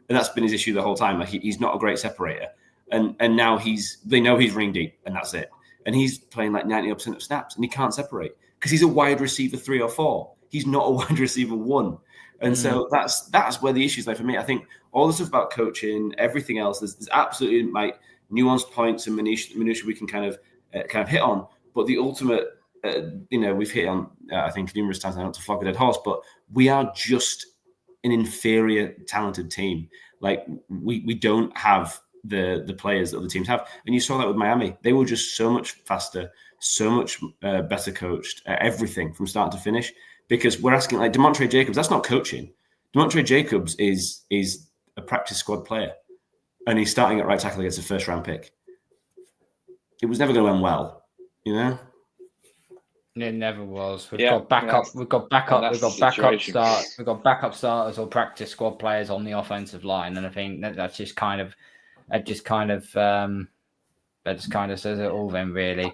And that's been his issue the whole time. Like, he's not a great separator. And now they know he's ring deep, and that's it. And he's playing like 90% of snaps, and he can't separate because he's a wide receiver 3 or 4. He's not a wide receiver 1. And so that's where the issues lie for me. I think all the stuff about coaching, everything else, there's absolutely like nuanced points and minutiae we can kind of hit on. But the ultimate, we've hit on, I think, numerous times, not to flog a dead horse, but we are just an inferior talented team. Like, we don't have the players that other teams have. And you saw that with Miami. They were just so much faster, so much better coached, everything from start to finish. Because we're asking, like, Demontre Jacobs, that's not coaching. Demontre Jacobs is a practice squad player. And he's starting at right tackle against a first-round pick. It was never going to end well. It never was. We've got backup starters or practice squad players on the offensive line, and I think that just kind of says it all. Then really,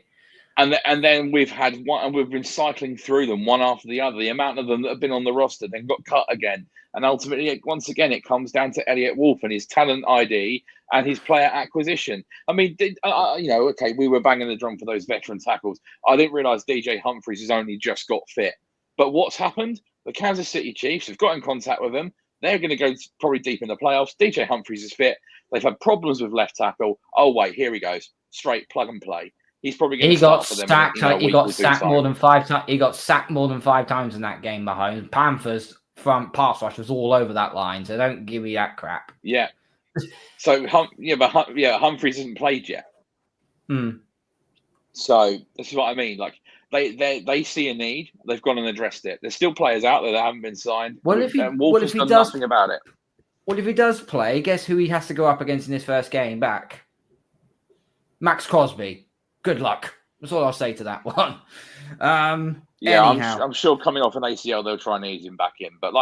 and then we've had one, and we've been cycling through them one after the other. The amount of them that have been on the roster then got cut again, and ultimately, once again, it comes down to Elliott Wolf and his talent ID and his player acquisition. I mean, okay, we were banging the drum for those veteran tackles. I didn't realize DJ Humphries has only just got fit. But what's happened? The Kansas City Chiefs have got in contact with him. They're going to go probably deep in the playoffs. DJ Humphries is fit. They've had problems with left tackle. Oh, wait, here he goes. Straight plug and play. He's probably going to start for them. He got sacked more than 5 times. He got sacked more than 5 times in that game, Mahomes. Panthers front pass rush was all over that line, so don't give me that crap. Yeah. So Humphries hasn't played yet. So this is what I mean. Like, they see a need, they've gone and addressed it. There's still players out there that haven't been signed. Wolf has done nothing about it. What if he does play? Guess who he has to go up against in his first game back? Max Crosby. Good luck. That's all I'll say to that one. I'm sure coming off an ACL, they'll try and ease him back in. But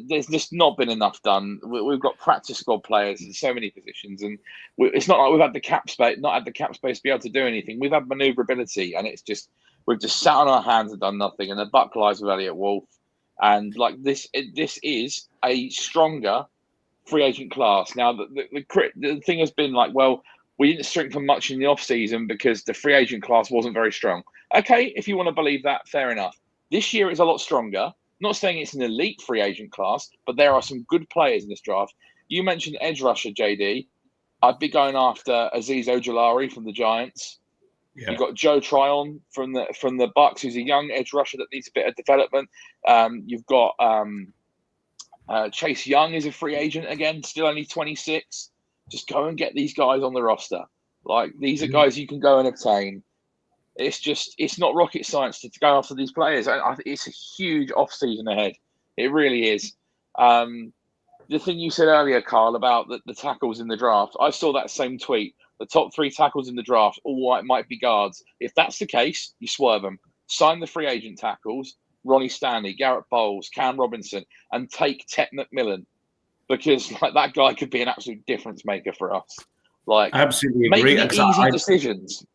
there's just not been enough done. We've got practice squad players in so many positions, and it's not like we've had the cap space, to be able to do anything. We've had maneuverability, and we've just sat on our hands and done nothing. And the buck lies with Elliott Wolf. And like this is a stronger free agent class. Now, the thing has been like, well, we didn't strengthen much in the offseason because the free agent class wasn't very strong. Okay, if you want to believe that, fair enough. This year is a lot stronger. Not saying it's an elite free agent class, but there are some good players in this draft. You mentioned edge rusher, JD. I'd be going after Azeez Ojulari from the Giants. Yeah. You've got Joe Tryon from the Bucks, who's a young edge rusher that needs a bit of development. You've got Chase Young is a free agent again, still only 26. Just go and get these guys on the roster. Like, these are guys you can go and obtain. It's not rocket science to go after these players. It's a huge offseason ahead. It really is. The thing you said earlier, Carl, about the tackles in the draft, I saw that same tweet. The top 3 tackles in the draft, all might be guards. If that's the case, you swerve them. Sign the free agent tackles, Ronnie Stanley, Garrett Bowles, Cam Robinson, and take Ted McMillan. Because like, that guy could be an absolute difference maker for us. Like, I absolutely agree. Making easy decisions.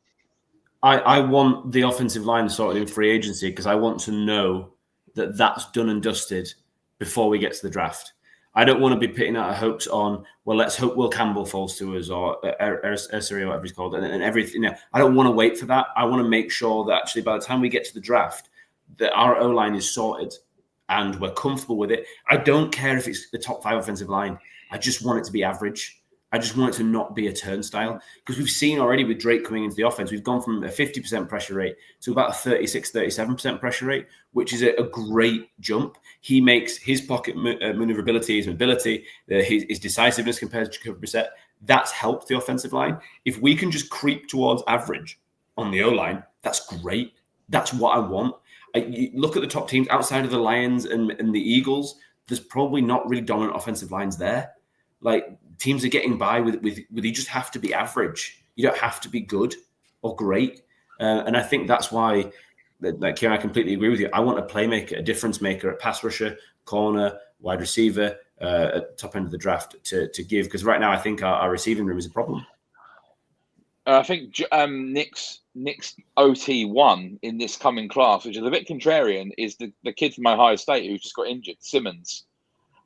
I want the offensive line sorted in free agency because I want to know that that's done and dusted before we get to the draft. I don't want to be putting our hopes on, well, let's hope Will Campbell falls to us or Ursary, whatever he's called, and everything. You know, I don't want to wait for that. I want to make sure that actually by the time we get to the draft, that our O-line is sorted and we're comfortable with it. I don't care if it's the top 5 offensive line. I just want it to be average. I just want it to not be a turnstile because we've seen already with Drake coming into the offense, we've gone from a 50% pressure rate to about a 37% pressure rate, which is a great jump. He makes his pocket maneuverability, his mobility, his decisiveness compared to Jacoby Brissett. That's helped the offensive line. If we can just creep towards average on the O-line, that's great. That's what I want. You look at the top teams outside of the Lions and the Eagles, there's probably not really dominant offensive lines there. Like, teams are getting by with you just have to be average. You don't have to be good or great. And I think that's why, like Kieran, I completely agree with you. I want a playmaker, a difference maker, a pass rusher, corner, wide receiver, at top end of the draft to give. Because right now, I think our receiving room is a problem. I think Nick's OT1 in this coming class, which is a bit contrarian, is the kid from Ohio State who's just got injured, Simmons.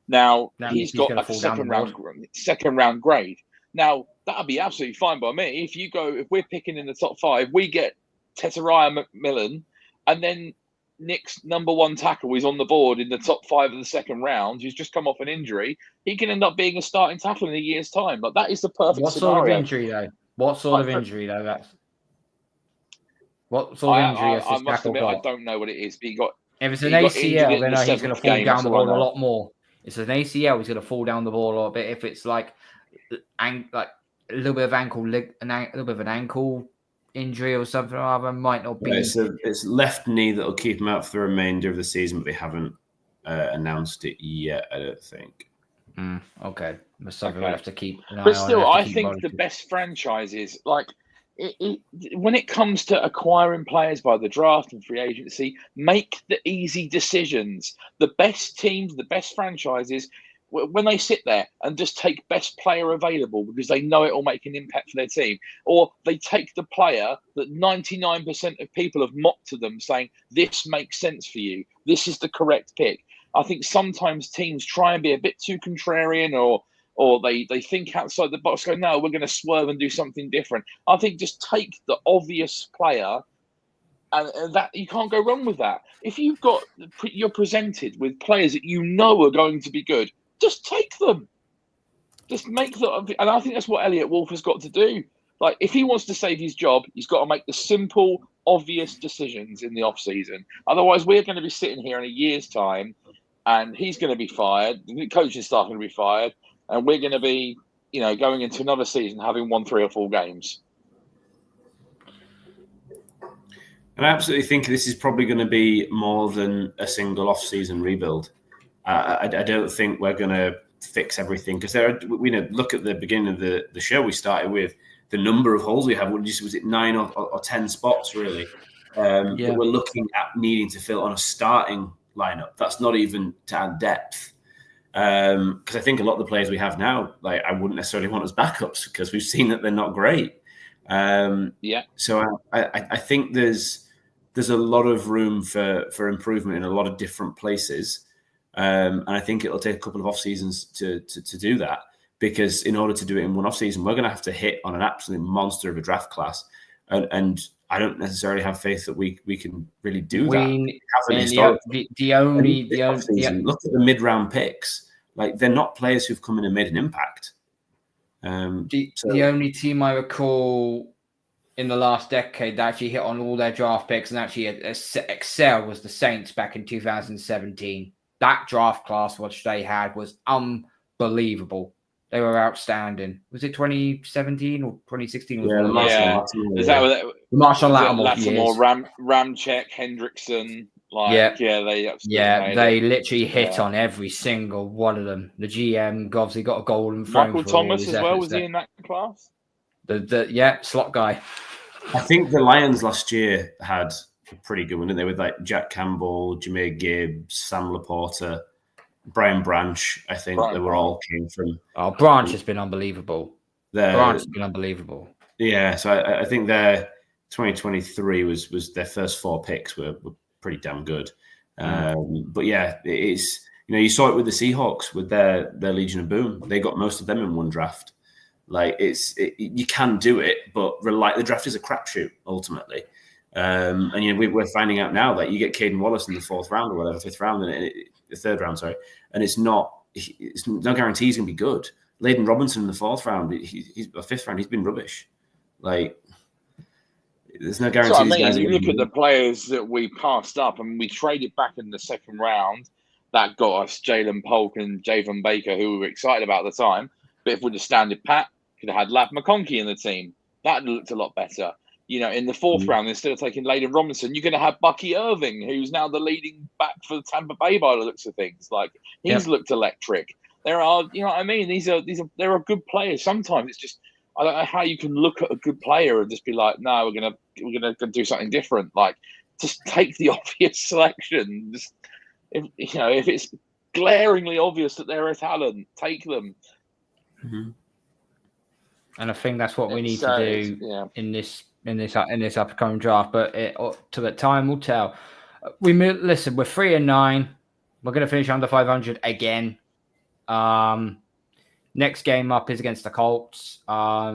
Now he's got like a second round grade. Now that'd be absolutely fine by me. If we're picking in the top 5, we get Tetariah McMillan, and then Nick's number 1 tackle is on the board in the top 5 of the second round, who's just come off an injury. He can end up being a starting tackle in a year's time. Like, that is the perfect scenario. What sort of injury though? What sort of injury is this I must tackle admit, got? I don't know what it is. But he got. If it's an ACL, then he's going to fall down the ball a lot more. It's an ACL, he's going to fall down the ball a little bit. If it's like a little bit of a little bit of an ankle injury or something or other, might not be. Yeah, so it's left knee that'll keep him out for the remainder of the season, but they haven't announced it yet, I don't think. Okay. That's something we'll have to keep an eye on. But still, I think the best franchises, like, when it comes to acquiring players by the draft and free agency, make the easy decisions. The best teams, the best franchises, when they sit there and just take best player available because they know it will make an impact for their team, or they take the player that 99% of people have mocked to them saying, this makes sense for you, this is the correct pick. I think sometimes teams try and be a bit too contrarian, or they think outside the box, go, no, we're going to swerve and do something different. I think just take the obvious player, and that you can't go wrong with that. If you're presented with players that you know are going to be good, just take them. Just make them. And I think that's what Elliot Wolf has got to do. Like, if he wants to save his job, he's got to make the simple, obvious decisions in the off season. Otherwise, we're going to be sitting here in a year's time, and he's going to be fired. The coaching staff are going to be fired. And we're going to be, going into another season having won 3 or 4 games. And I absolutely think this is probably going to be more than a single off-season rebuild. I don't think we're going to fix everything because look at the beginning of the show we started with, the number of holes we have. Was it 9 or 10 spots really? That we're looking at needing to fill on a starting lineup. That's not even to add depth. Because I think a lot of the players we have now, like, I wouldn't necessarily want as backups because we've seen that they're not great. So I think there's a lot of room for improvement in a lot of different places, and I think it'll take a couple of off seasons to do that. Because in order to do it in one off season, we're going to have to hit on an absolute monster of a draft class, and I don't necessarily have faith that we can really do that. The only look at the mid-round picks. Like, they're not players who've come in and made an impact. The only team I recall in the last decade that actually hit on all their draft picks and actually excel was the Saints back in 2017. That draft class, which they had, was unbelievable. They were outstanding. Was it 2017 or 2016? Marshall Lattimore, Ramczyk, Hendrickson. They literally hit on every single one of them. The GM obviously got a golden throne. Michael Thomas as well, was he in that class? Slot guy. I think the Lions last year had a pretty good one, didn't they? With like Jack Campbell, Jameer Gibbs, Sam Laporta, Brian Branch. I think they were all came from. Oh, Branch has been unbelievable. Branch has been unbelievable. Yeah, so I think they're 2023 was their first 4 picks were pretty damn good. But yeah, it's, you saw it with the Seahawks with their Legion of Boom. They got most of them in one draft. Like you can do it, but the draft is a crapshoot ultimately. And we're finding out now that you get Caden Wallace in the 4th round or whatever, 5th round, the 3rd round, sorry, and it's no guarantee he's going to be good. Layden Robinson in the 4th round, he's a 5th round, he's been rubbish. Like, there's no guarantee. So, you look at the players that we passed up, and we traded back in the 2nd round. That got us Jalen Polk and Javon Baker, who we were excited about at the time. But if we'd have standed pat, could have had Lav McConkey in the team. That looked a lot better. In the 4th round, instead of taking Layden Robinson, you're going to have Bucky Irving, who's now the leading back for Tampa Bay by the looks of things. Like, he's looked electric. There are, you know what I mean? There are good players. Sometimes it's just, I don't know how you can look at a good player and just be like, no, we're gonna do something different. Like, just take the obvious selection. Just, if it's glaringly obvious that they're a talent, take them. Mm-hmm. And I think that's what we need to do in this upcoming draft. But the time will tell. We're 3-9. We're going to finish under 500 again. Next game up is against the Colts. A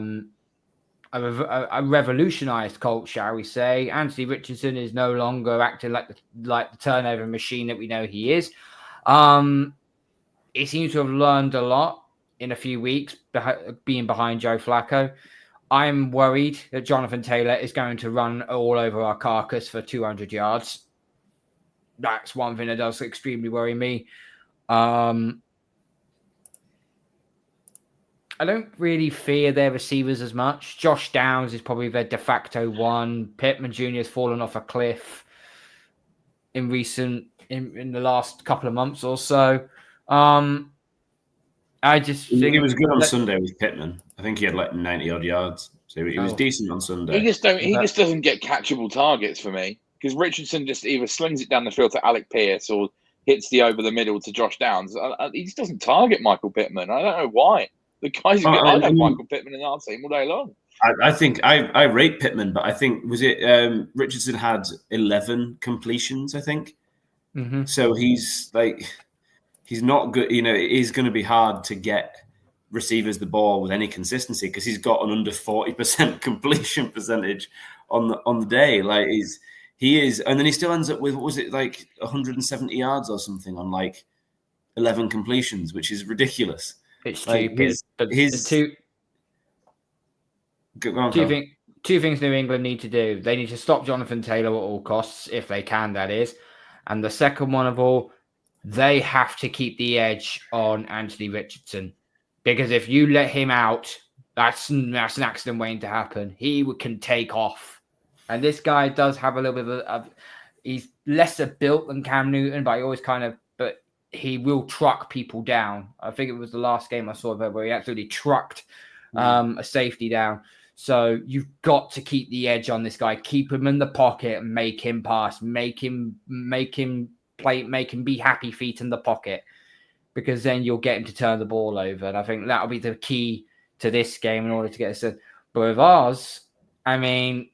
revolutionized Colts, shall we say. Anthony Richardson is no longer acting like the turnover machine that we know he is. He seems to have learned a lot in a few weeks being behind Joe Flacco. I'm worried that Jonathan Taylor is going to run all over our carcass for 200 yards. That's one thing that does extremely worry me. I don't really fear their receivers as much. Josh Downs is probably their de facto one. Pittman Jr. has fallen off a cliff in the last couple of months or so. I just think he was good on Sunday with Pittman. I think he had like 90 odd yards, so he was decent on Sunday. He just doesn't get catchable targets for me, because Richardson just either slings it down the field to Alec Pierce or hits the over the middle to Josh Downs. He just doesn't target Michael Pittman. I don't know why. The guys who I love Michael Pittman in our team all day long. I think I rate Pittman, but I think Richardson had 11 completions, I think. Mm-hmm. So he's not good. It is going to be hard to get receivers the ball with any consistency because he's got an under 40% completion percentage on the day. Like he is, and then he still ends up with, what was it, like 170 yards or something on like 11 completions, which is ridiculous. It's stupid. Two things New England need to do. They need to stop Jonathan Taylor at all costs, if they can, that is. And the second one of all, they have to keep the edge on Anthony Richardson. Because if you let him out, that's an accident waiting to happen. He can take off. And this guy does have a little bit of he's lesser built than Cam Newton, but he will truck people down. I think it was the last game I saw of it where he absolutely trucked a safety down. So you've got to keep the edge on this guy. Keep him in the pocket and make him pass. Make him play. Make him be happy feet in the pocket, because then you'll get him to turn the ball over. And I think that'll be the key to this game in order to get us. But with ours, I mean,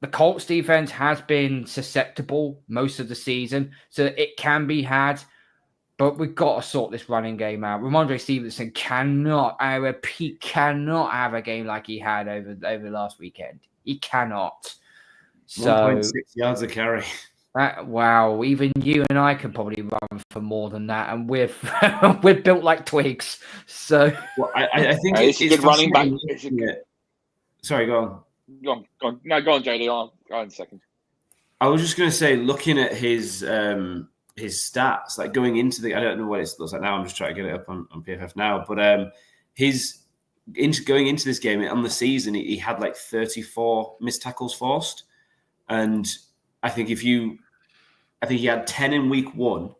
the Colts defense has been susceptible most of the season, so it can be had. But we've got to sort this running game out. Ramondre Stevenson cannot have a game like he had over last weekend. He cannot. 1.6 yards a carry. Wow, even you and I can probably run for more than that, and we're built like twigs. So I think it's a good running back. Sorry, go on. Go on. No, go on, JD. Go on a second. I was just going to say, looking at his stats, like going into I don't know what it looks like now. I'm just trying to get it up on PFF now. But going into this game on the season, he had like 34 missed tackles forced, and I think he had 10 in week 1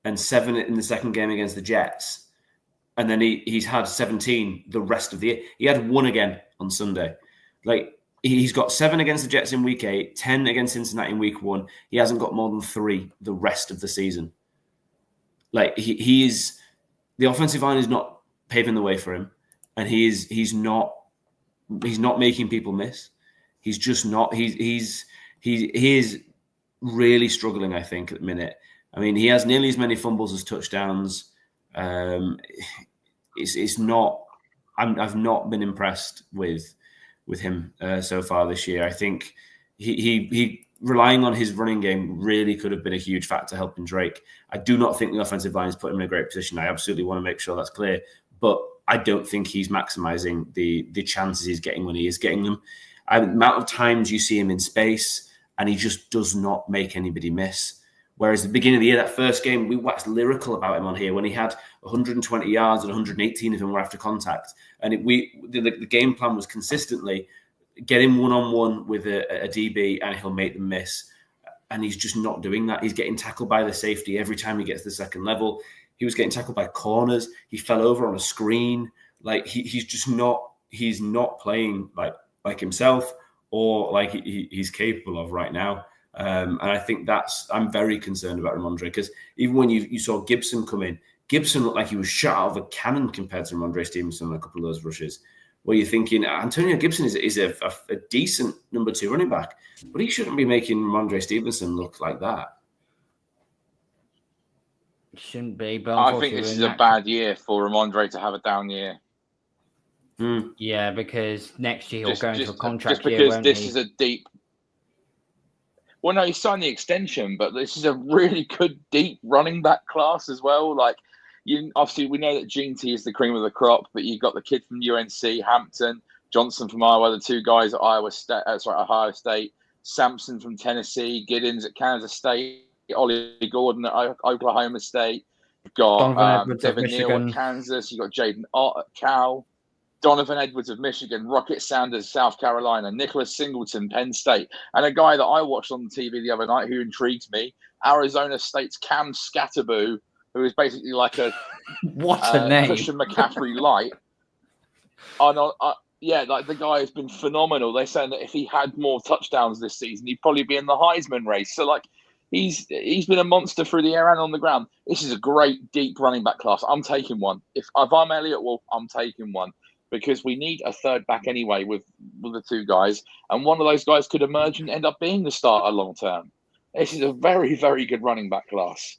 and 7 in the second game against the Jets, and then he's had 17 the rest of the year. He had 1 again on Sunday. Like, he's got 7 against the Jets in week 8, 10 against Cincinnati in week 1. He hasn't got more than 3 the rest of the season. Like, he is, the offensive line is not paving the way for him, and he's not making people miss. He's just not. He is really struggling, I think, at the minute. I mean, he has nearly as many fumbles as touchdowns. It's not. I've not been impressed with him so far this year. I think he relying on his running game really could have been a huge factor helping Drake. I do not think the offensive line has put him in a great position. I absolutely want to make sure that's clear, but I don't think he's maximizing the chances he's getting when he is getting them. The amount of times you see him in space and he just does not make anybody miss. Whereas at the beginning of the year, that first game, we waxed lyrical about him on here when he had 120 yards and 118 of them were after contact. And the game plan was consistently get him one-on-one with a DB and he'll make them miss. And he's just not doing that. He's getting tackled by the safety every time he gets to the second level. He was getting tackled by corners. He fell over on a screen. Like he's not playing like himself or like he's capable of right now. And I think I'm very concerned about Ramondre because even when you saw Gibson come in, Gibson looked like he was shot out of a cannon compared to Ramondre Stevenson on a couple of those rushes. Where you're thinking Antonio Gibson is a decent number 2 running back, but he shouldn't be making Ramondre Stevenson look like that. Shouldn't be, but I think this is a bad year for Ramondre to have a down year. Yeah, because next year he'll go into a contract year. Just because this is a deep. Well, no, he signed the extension, but this is a really good deep running back class as well. Like, obviously we know that Gene T is the cream of the crop, but you've got the kid from UNC, Hampton, Johnson from Iowa, the 2 guys at Ohio State, Sampson from Tennessee, Giddens at Kansas State, Ollie Gordon at Oklahoma State. You've got Devin Neal at Kansas. You've got Jaden Ott at Cal. Donovan Edwards of Michigan, Rocket Sanders, South Carolina, Nicholas Singleton, Penn State, and a guy that I watched on TV the other night who intrigues me, Arizona State's Cam Scatterboo, who is basically like a what a name, Christian McCaffrey light. Like the guy has been phenomenal. They're saying that if he had more touchdowns this season, he'd probably be in the Heisman race. So like he's been a monster through the air and on the ground. This is a great deep running back class. I'm taking one. If I'm Elliott Wolf, I'm taking one. Because we need a third back anyway with the 2 guys. And one of those guys could emerge and end up being the starter long term. This is a very, very good running back class.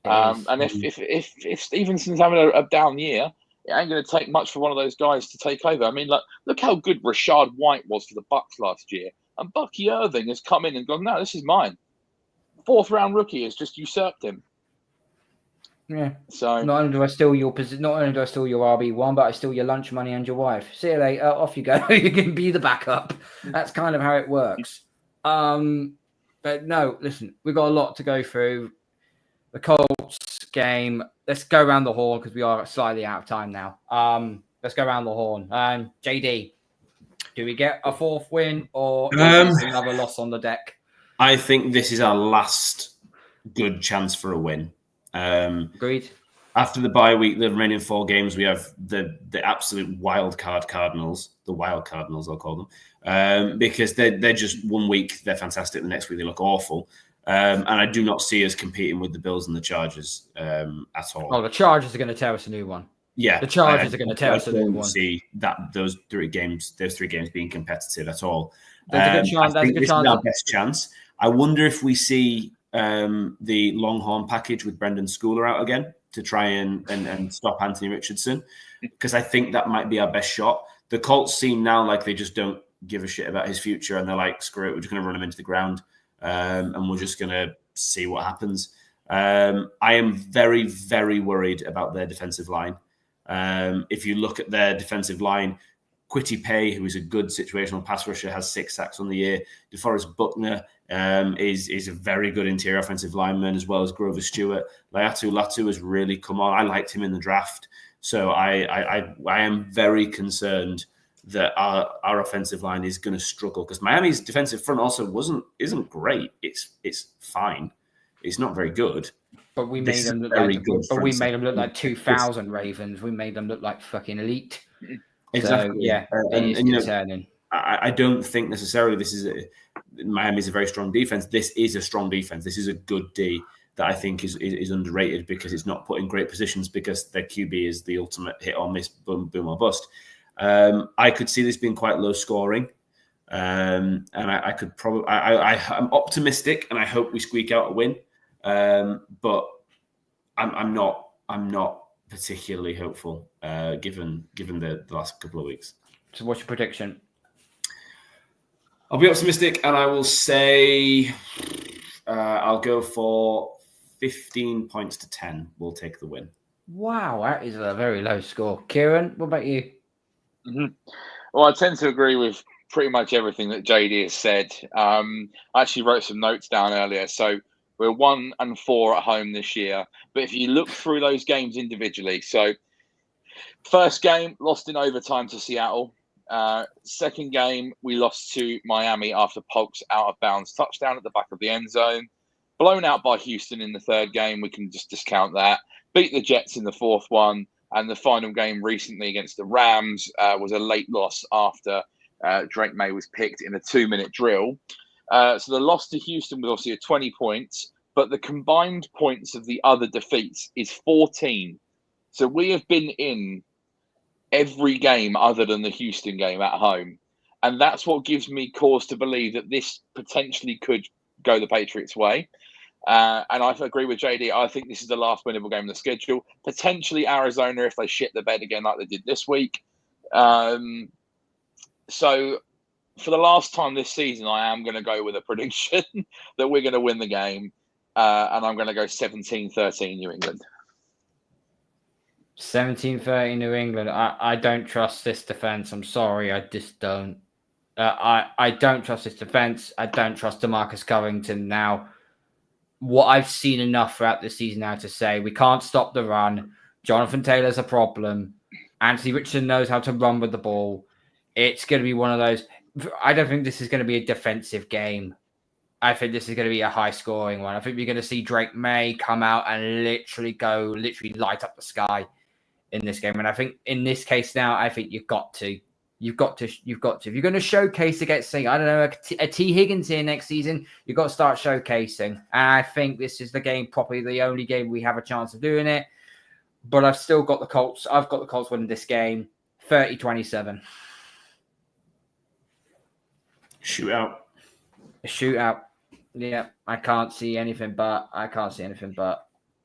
And if Stevenson's having a down year, it ain't going to take much for one of those guys to take over. I mean, look how good Rashad White was for the Bucs last year. And Bucky Irving has come in and gone, no, this is mine. 4th round rookie has just usurped him. Yeah. So not only do I steal your RB1, but I steal your lunch money and your wife. See you later. Off you go. You can be the backup. That's kind of how it works. But no, listen, we've got a lot to go through. The Colts game. Let's go around the horn because we are slightly out of time now. Let's go around the horn. JD, do we get a 4th win or is another loss on the deck? I think this is our last good chance for a win. Agreed. After the bye week, the remaining 4 games, we have the absolute wild card Cardinals, the wild Cardinals, I'll call them, because they're just 1 week they're fantastic, the next week they look awful, and I do not see us competing with the Bills and the Chargers at all. Oh, the Chargers are going to tear us a new one. Yeah, the Chargers are going to tear us a new one. See that those 3 games being competitive at all. There's a good chance. I think this is our best chance. I wonder if we see the Longhorn package with Brendan Schooler out again to try and stop Anthony Richardson, because I think that might be our best shot. The Colts seem now like they just don't give a shit about his future, and they're like, screw it, we're just going to run him into the ground, and we're just going to see what happens. I am very, very worried about their defensive line. If you look at their defensive line, Kwity Paye, who is a good situational pass rusher, has 6 sacks on the year. DeForest Buckner is a very good interior offensive lineman, as well as Grover Stewart. Laiatu Latu has really come on. I liked him in the draft. So I am very concerned that our offensive line is going to struggle, because Miami's defensive front also isn't great. It's fine. It's not very good. But we made them look like 2000 Ravens. We made them look like fucking elite. Exactly. So, yeah, it is concerning. I don't think necessarily Miami's a very strong defense. This is a strong defense. This is a good D that I think is underrated, because it's not put in great positions, because their QB is the ultimate hit or miss, boom or bust. I could see this being quite low scoring. And I could probably, I'm optimistic, and I hope we squeak out a win. But I'm not particularly hopeful, given the last couple of weeks. So, what's your prediction? I'll be optimistic, and I will say I'll go for 15 points to 10. We'll take the win. Wow, that is a very low score. Kieran, what about you? Mm-hmm. Well, I tend to agree with pretty much everything that JD has said. I actually wrote some notes down earlier. So we're 1-4 at home this year. But if you look through those games individually, so first game, lost in overtime to Seattle. Second game, we lost to Miami after Polk's out of bounds touchdown at the back of the end zone. Blown out by Houston in the third game. We can just discount that. Beat the Jets in the fourth one. And the final game recently against the Rams was a late loss after Drake Maye was picked in a 2-minute drill. So the loss to Houston was obviously 20 points, but the combined points of the other defeats is 14. So we have been in every game other than the Houston game at home. And that's what gives me cause to believe that this potentially could go the Patriots' way. And I agree with JD. I think this is the last winnable game on the schedule. Potentially Arizona if they shit the bed again like they did this week. So for the last time this season, I am going to go with a prediction that we're going to win the game. And I'm going to go 17-13 New England. 17-13 New England. I don't trust this defense. I'm sorry. I just don't. I don't trust this defense. I don't trust DeMarcus Covington now. What I've seen enough throughout this season now to say we can't stop the run. Jonathan Taylor's a problem. Anthony Richardson knows how to run with the ball. It's going to be one of those. I don't think this is going to be a defensive game. I think this is going to be a high-scoring one. I think we're going to see Drake Maye come out and literally light up the sky in this game. And I think in this case now, I think you've got to. If you're going to showcase against, say, I don't know, a T. Higgins here next season, you've got to start showcasing. And I think this is the game, probably the only game we have a chance of doing it. But I've still got the Colts. I've got the Colts winning this game, 30-27. Shootout. A shootout. Yeah, I can't see anything but a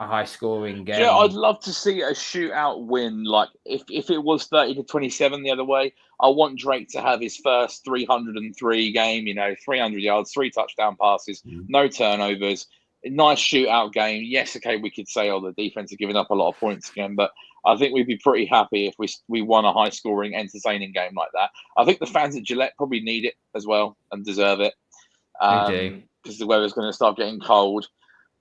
high-scoring game. Yeah, I'd love to see a shootout win. Like if it was 30-27 the other way, I want Drake to have his first 303 game. 300 yards, 3 touchdown passes, no turnovers, a nice shootout game. Yes, okay, we could say, the defense are giving up a lot of points again, but I think we'd be pretty happy if we won a high-scoring, entertaining game like that. I think the fans at Gillette probably need it as well and deserve it. They do. Because the weather's going to start getting cold.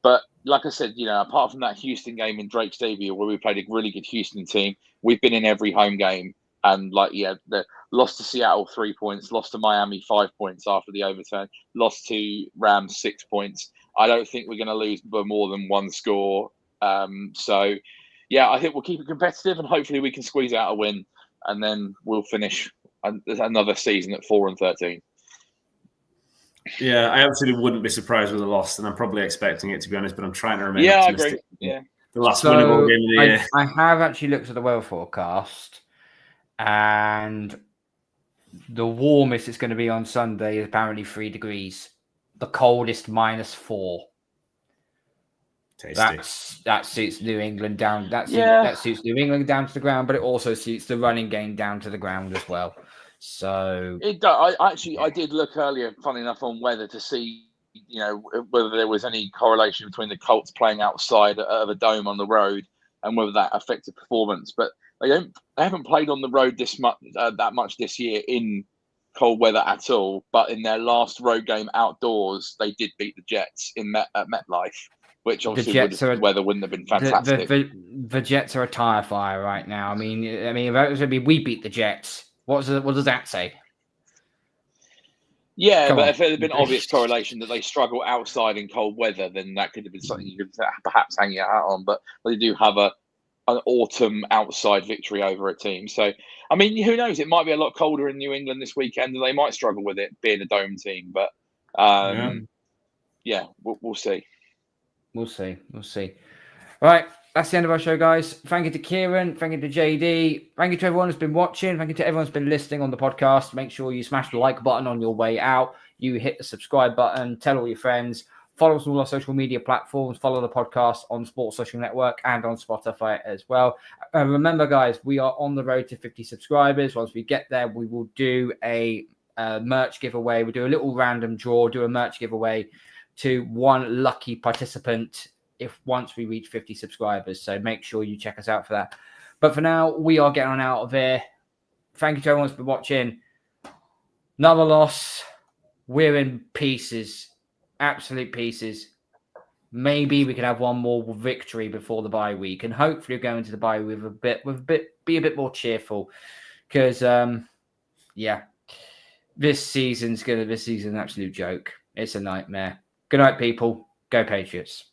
But like I said, apart from that Houston game in Drake's debut where we played a really good Houston team, we've been in every home game. And the lost to Seattle 3 points, lost to Miami 5 points after the overturn, lost to Rams 6 points. I don't think we're going to lose by more than one score. I think we'll keep it competitive and hopefully we can squeeze out a win. And then we'll finish another season at 4-13. Yeah, I absolutely wouldn't be surprised with a loss, and I'm probably expecting it, to be honest, but I'm trying to remain optimistic. I agree. Yeah. The last winnable game of the year. I have actually looked at the weather forecast, and the warmest it's going to be on Sunday is apparently 3 degrees. The coldest -4. Tasty. That suits New England down. That suits New England down to the ground, but it also suits the running game down to the ground as well. So I did look earlier, funny enough, on weather to see, whether there was any correlation between the Colts playing outside of a dome on the road and whether that affected performance. But they haven't played on the road that much this year in cold weather at all. But in their last road game outdoors, they did beat the Jets at MetLife, which obviously the weather wouldn't have been fantastic. The Jets are a tire fire right now. I mean, we beat the Jets. What does that say? Yeah, but if it had been obvious correlation that they struggle outside in cold weather, then that could have been something you could perhaps hang your hat on. But they do have an autumn outside victory over a team. So, I mean, who knows? It might be a lot colder in New England this weekend, and they might struggle with it being a dome team. But we'll see. We'll see. All right. that's the end of our show, guys. Thank you to Kieran. Thank you to JD. Thank you to everyone who's been watching. Thank you to everyone who's been listening on the podcast. Make sure you smash the like button on your way out. You hit the subscribe button. Tell all your friends. Follow us on all our social media platforms. Follow the podcast on Sports Social Network and on Spotify as well. Remember, guys, we are on the road to 50 subscribers. Once we get there, we will do a merch giveaway. We'll do a little random draw, do a merch giveaway to one lucky participant once we reach 50 subscribers. So make sure you check us out for that. But for now, we are getting on out of here. Thank you to everyone for watching. Another loss. We're in pieces. Absolute pieces. Maybe we can have one more victory before the bye week, and hopefully go into the bye with be a bit more cheerful. Because this season's an absolute joke. It's a nightmare. Good night, people. Go Patriots.